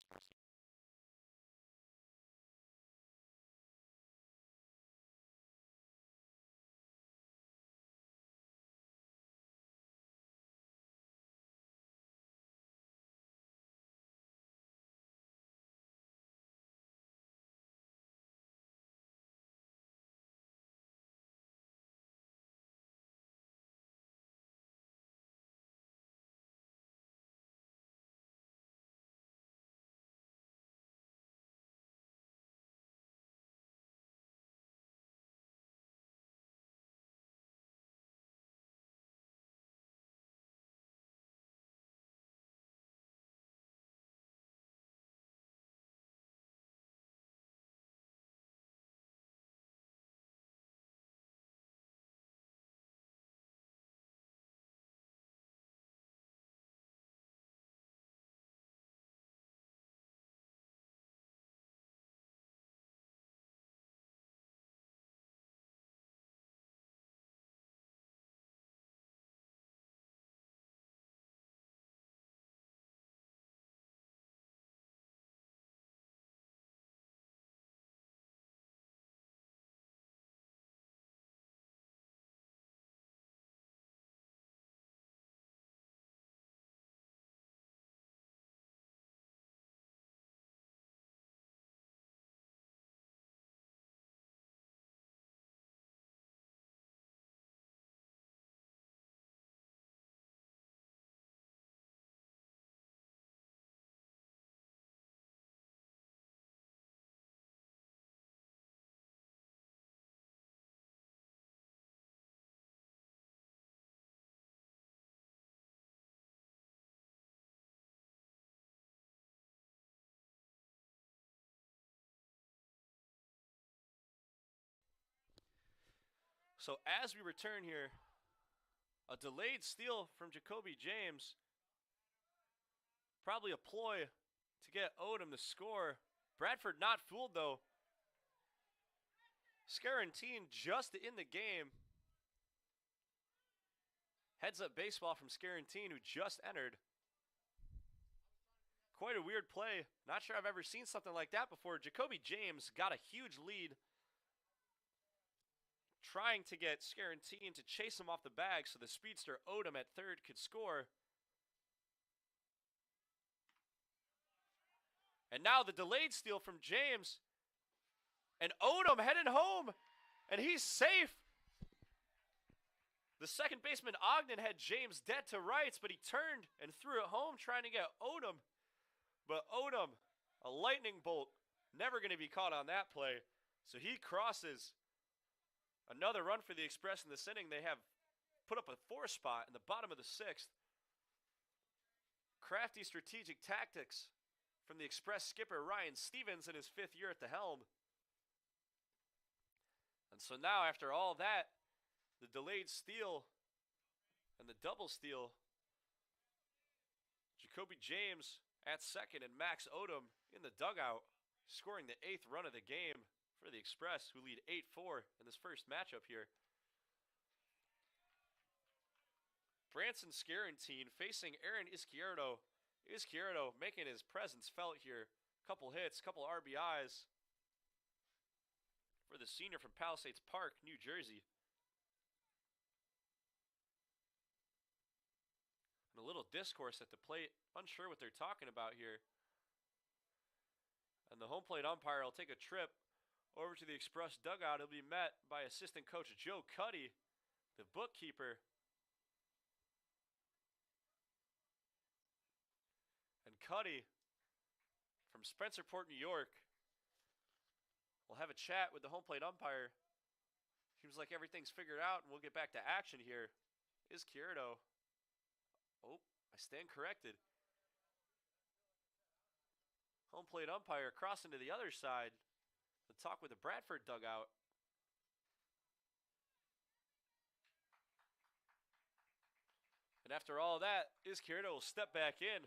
So as we return here, a delayed steal from Jacoby James. Probably a ploy to get Odom to score. Bradford not fooled though. Scarantine just in the game. Heads up baseball from Scarantine, who just entered. Quite a weird play. Not sure I've ever seen something like that before. Jacoby James got a huge lead, trying to get Scarantine to chase him off the bag so the speedster Odom at third could score. And now the delayed steal from James. And Odom headed home. And he's safe. The second baseman Ogden had James dead to rights, but he turned and threw it home trying to get Odom. But Odom, a lightning bolt, never going to be caught on that play. So he crosses. Another run for the Express in this inning. They have put up a 4 spot in the bottom of the 6th. Crafty strategic tactics from the Express skipper Ryan Stevens in his 5th year at the helm. And so now after all that, the delayed steal and the double steal, Jacoby James at second and Max Odom in the dugout, scoring the 8th run of the game for the Express, who lead 8-4 in this first matchup here. Branson Scarantine facing Aaron Izquierdo. Izquierdo making his presence felt here. Couple hits, couple RBIs for the senior from Palisades Park, New Jersey. And a little discourse at the plate. Unsure what they're talking about here. And the home plate umpire will take a trip over to the Express dugout. He'll be met by assistant coach Joe Cuddy, the bookkeeper. And Cuddy from Spencerport, New York, will have a chat with the home plate umpire. Seems like everything's figured out, and we'll get back to action here. Izquierdo. Oh, I stand corrected. Home plate umpire crossing to the other side to talk with the Bradford dugout. And after all that, Izquierdo will step back in.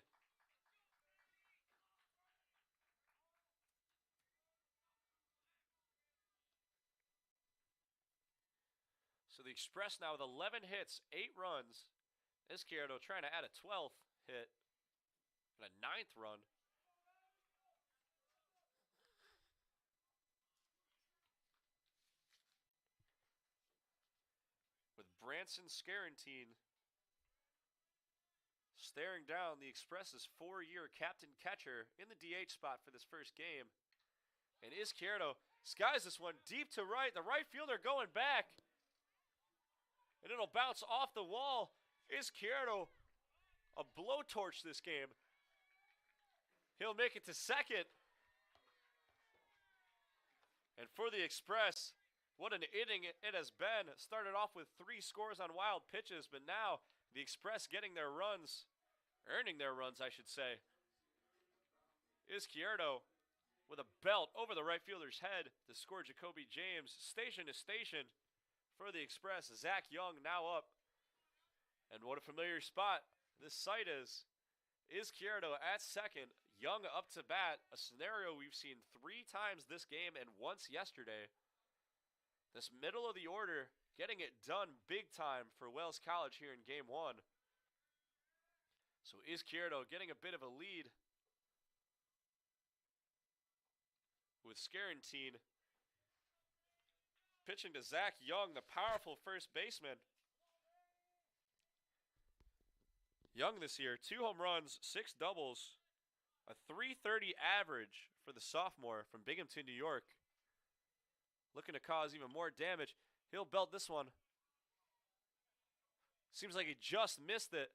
So the Express now with 11 hits, 8 runs. Izquierdo trying to add a 12th hit and a 9th run. With Branson Scarantine staring down the Express's 4-year captain catcher in the DH spot for this first game. And Izquierdo skies this one deep to right. The right fielder going back. And it'll bounce off the wall. Izquierdo, a blowtorch this game. He'll make it to second. And for the Express, what an inning it has been. Started off with 3 scores on wild pitches, but now the Express getting their runs, earning their runs, I should say. Izquierdo with a belt over the right fielder's head to score Jacoby James. Station to station for the Express. Zach Young now up. And what a familiar spot this site is. Izquierdo at second, Young up to bat, a scenario we've seen 3 times this game and once yesterday. This middle of the order getting it done big time for Wells College here in game 1. So Izquierdo getting a bit of a lead with Scarantine. Pitching to Zach Young, the powerful first baseman. Young this year, 2 home runs, 6 doubles, a .330 average for the sophomore from Binghamton, New York. Looking to cause even more damage. He'll belt this one. Seems like he just missed it.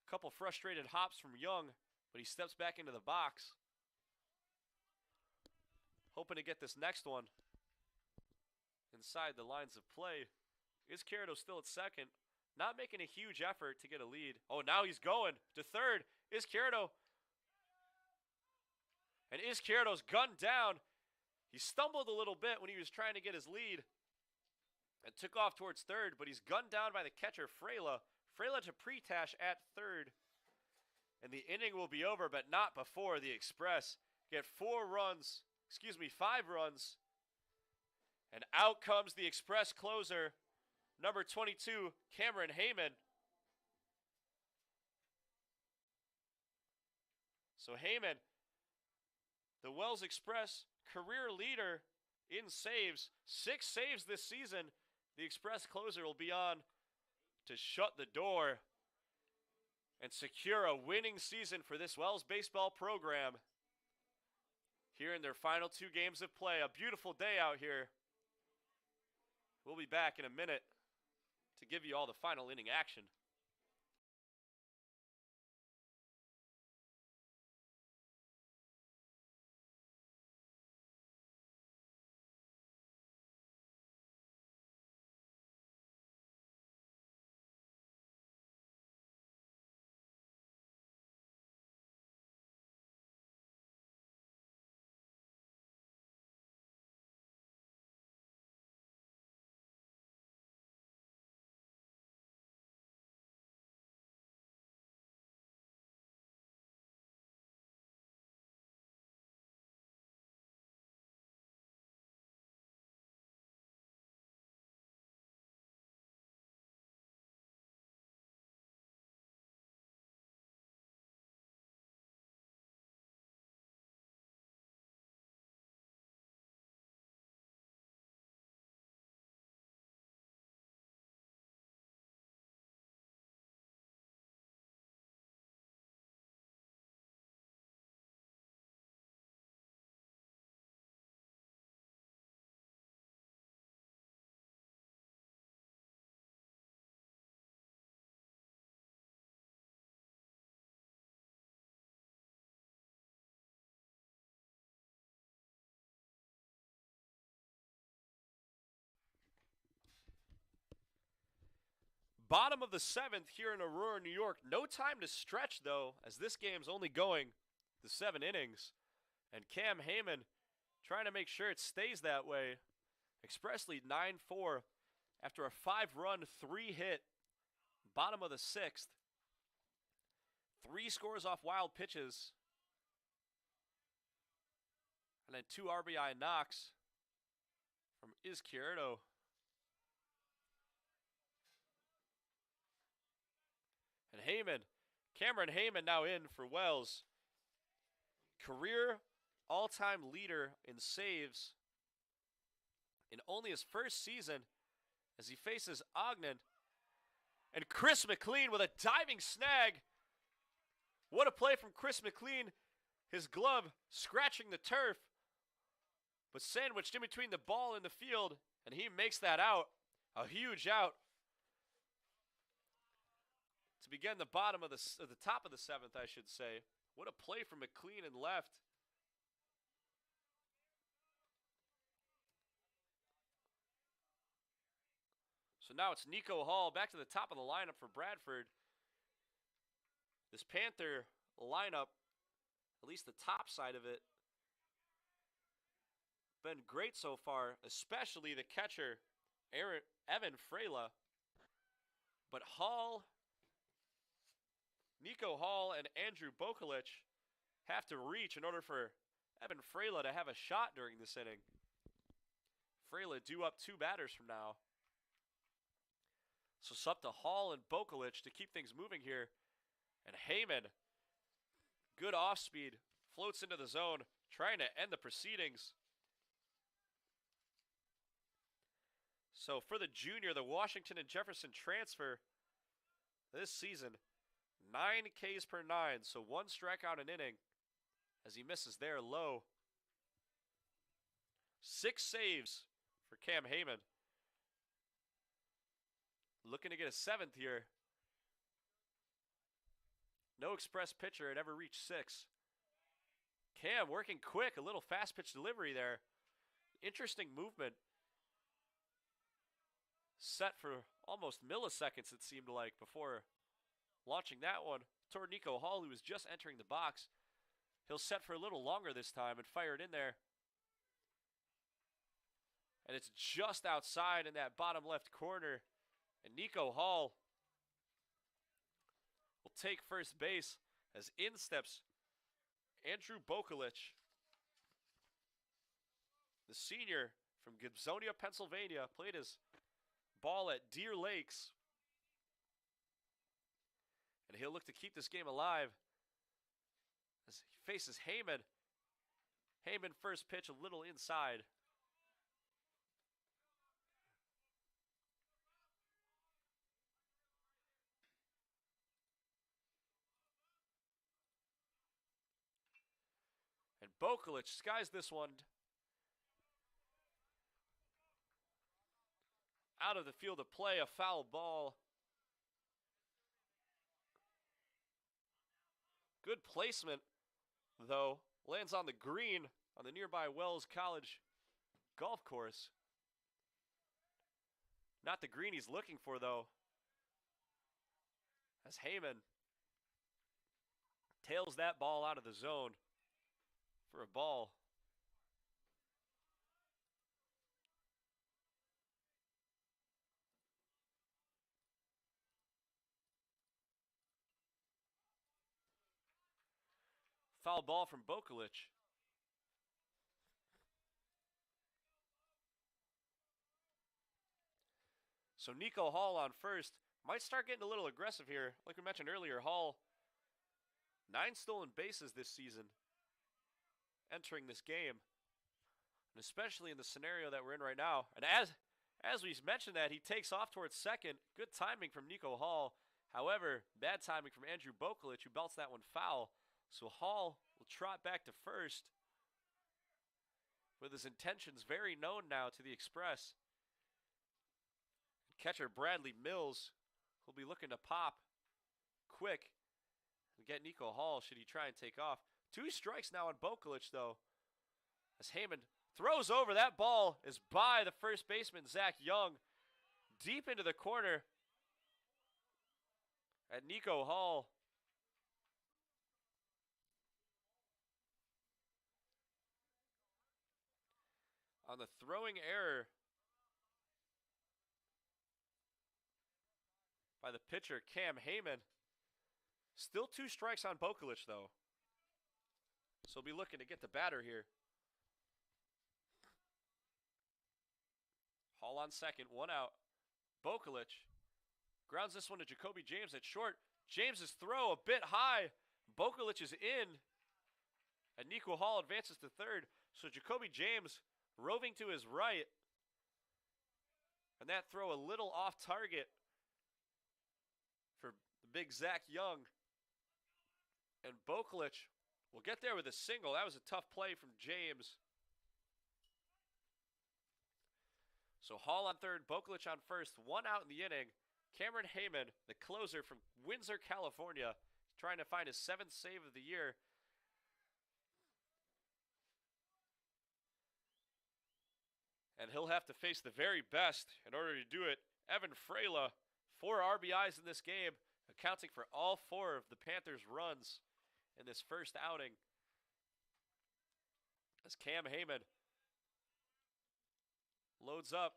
A couple frustrated hops from Young, but he steps back into the box. Hoping to get this next one inside the lines of play. Izquierdo still at second. Not making a huge effort to get a lead. Oh, now he's going to third. Izquierdo. And Izquierdo's gunned down. He stumbled a little bit when he was trying to get his lead. and took off towards third, but he's gunned down by the catcher, Frela. Frela to Pretash at third. And the inning will be over, but not before the Express get 5 runs. And out comes the Express closer, number 22, Cameron Heyman. So Heyman, the Wells Express career leader in saves, 6 saves this season. The Express closer will be on to shut the door and secure a winning season for this Wells baseball program here in their final 2 games of play. A beautiful day out here. We'll be back in a minute to give you all the final inning action. Bottom of the 7th here in Aurora, New York. No time to stretch, though, as this game's only going the 7 innings. And Cam Heyman trying to make sure it stays that way. Express lead 9-4 after a 5-run, 3-hit bottom of the 6th. 3 scores off wild pitches. And then 2 RBI knocks from Izquierdo. And Heyman, Cameron Heyman now in for Wells. Career all-time leader in saves in only his first season as he faces Ogden. And Chris McLean with a diving snag. What a play from Chris McLean. His glove scratching the turf, but sandwiched in between the ball and the field, and he makes that out. A huge out to begin the bottom of the top of the 7th, I should say. What a play from McLean in left. So now it's Nico Hall back to the top of the lineup for Bradford. This Panther lineup, at least the top side of it, been great so far, especially the catcher, Evan Frela. But Hall, Nico Hall, and Andrew Bokulich have to reach in order for Evan Frela to have a shot during this inning. Frela due up 2 batters from now. So it's up to Hall and Bokulich to keep things moving here. And Heyman, good off speed, floats into the zone, trying to end the proceedings. So for the junior, the Washington and Jefferson transfer this season, 9 Ks per 9, so 1 strikeout an inning as he misses there low. 6 saves for Cam Heyman. Looking to get a 7th here. No Express pitcher had ever reached 6. Cam working quick, a little fast pitch delivery there. Interesting movement. Set for almost milliseconds, it seemed like, before launching that one toward Nico Hall, who was just entering the box. He'll set for a little longer this time and fire it in there. And it's just outside in that bottom left corner. And Nico Hall will take first base as in steps Andrew Bokulich, the senior from Gibsonia, Pennsylvania, played his ball at Deer Lakes. And he'll look to keep this game alive as he faces Heyman. Heyman first pitch a little inside. And Bokulich skies this one out of the field of play, a foul ball. Good placement, though. Lands on the green on the nearby Wells College golf course. Not the green he's looking for, though. As Heyman tails that ball out of the zone for a ball. Foul ball from Bokulich. So Nico Hall on first. Might start getting a little aggressive here. Like we mentioned earlier, Hall, 9 stolen bases this season entering this game. And especially in the scenario that we're in right now. And as we mentioned that, he takes off towards second. Good timing from Nico Hall. However, bad timing from Andrew Bokulich, who belts that one foul. So Hall will trot back to first with his intentions very known now to the Express. Catcher Bradley Mills will be looking to pop quick and get Nico Hall should he try and take off. 2 strikes now on Bokulich, though, as Heyman throws over. That ball is by the first baseman, Zach Young, deep into the corner. And Nico Hall on the throwing error by the pitcher, Cam Heyman. Still 2 strikes on Bokulich, though. So he'll be looking to get the batter here. Hall on second, 1 out. Bokulich grounds this one to Jacoby James at short. James's throw a bit high. Bokulich is in. And Nico Hall advances to third. So Jacoby James roving to his right. And that throw a little off target for the big Zach Young. And Bokulich will get there with a single. That was a tough play from James. So Hall on third, Bokulich on first, 1 out in the inning. Cameron Heyman, the closer from Windsor, California, trying to find his 7th save of the year. And he'll have to face the very best in order to do it. Evan Frela, 4 RBIs in this game, accounting for all 4 of the Panthers' runs in this first outing. As Cam Heyman loads up.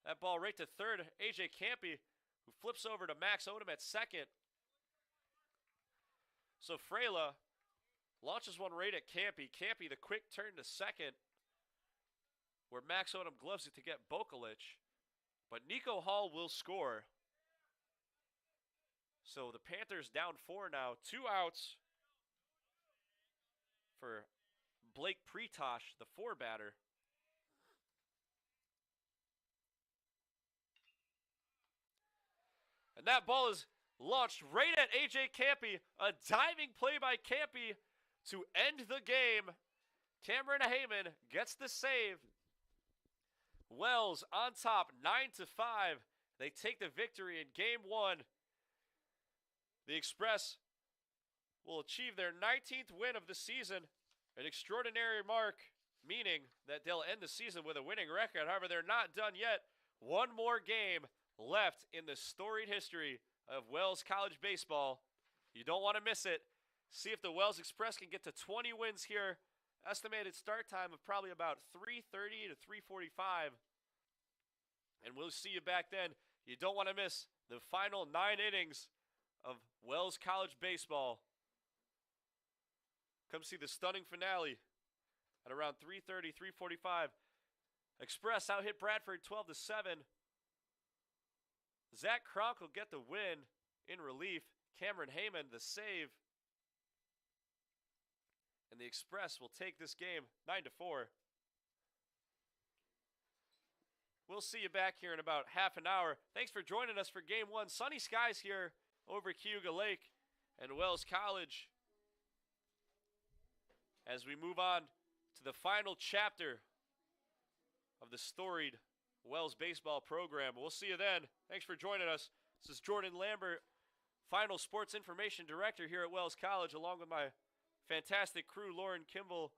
That ball right to third. AJ Campy, who flips over to Max Odom at second. So Frela launches one right at Campy. Campy, the quick turn to second, where Max Odom gloves it to get Bokulich. But Nico Hall will score. So the Panthers down 4 now. 2 outs for Blake Pretosh, the 4 batter. And that ball is launched right at AJ Campy. A diving play by Campy to end the game. Cameron Heyman gets the save. Wells on top, 9-5. They take the victory in Game 1. The Express will achieve their 19th win of the season, an extraordinary mark, meaning that they'll end the season with a winning record. However, they're not done yet. 1 more game left in the storied history of Wells College baseball. You don't want to miss it. See if the Wells Express can get to 20 wins here estimated start time of probably about 3:30 to 3:45. And we'll see you back then. You don't want to miss the final 9 innings of Wells College baseball. Come see the stunning finale at around 3:30, 3:45. Express out-hit Bradford 12-7. Zach Kronk will get the win in relief. Cameron Heyman the save. And the Express will take this game 9-4. We'll see you back here in about half an hour. Thanks for joining us for Game 1. Sunny skies here over Cayuga Lake and Wells College as we move on to the final chapter of the storied Wells baseball program. We'll see you then. Thanks for joining us. This is Jordan Lambert, Final Sports Information Director here at Wells College, along with my fantastic crew, Lauren Kimball,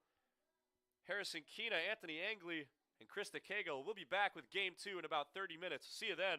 Harrison Keena, Anthony Angley, and Krista Cagle. We'll be back with Game 2 in about 30 minutes. See you then.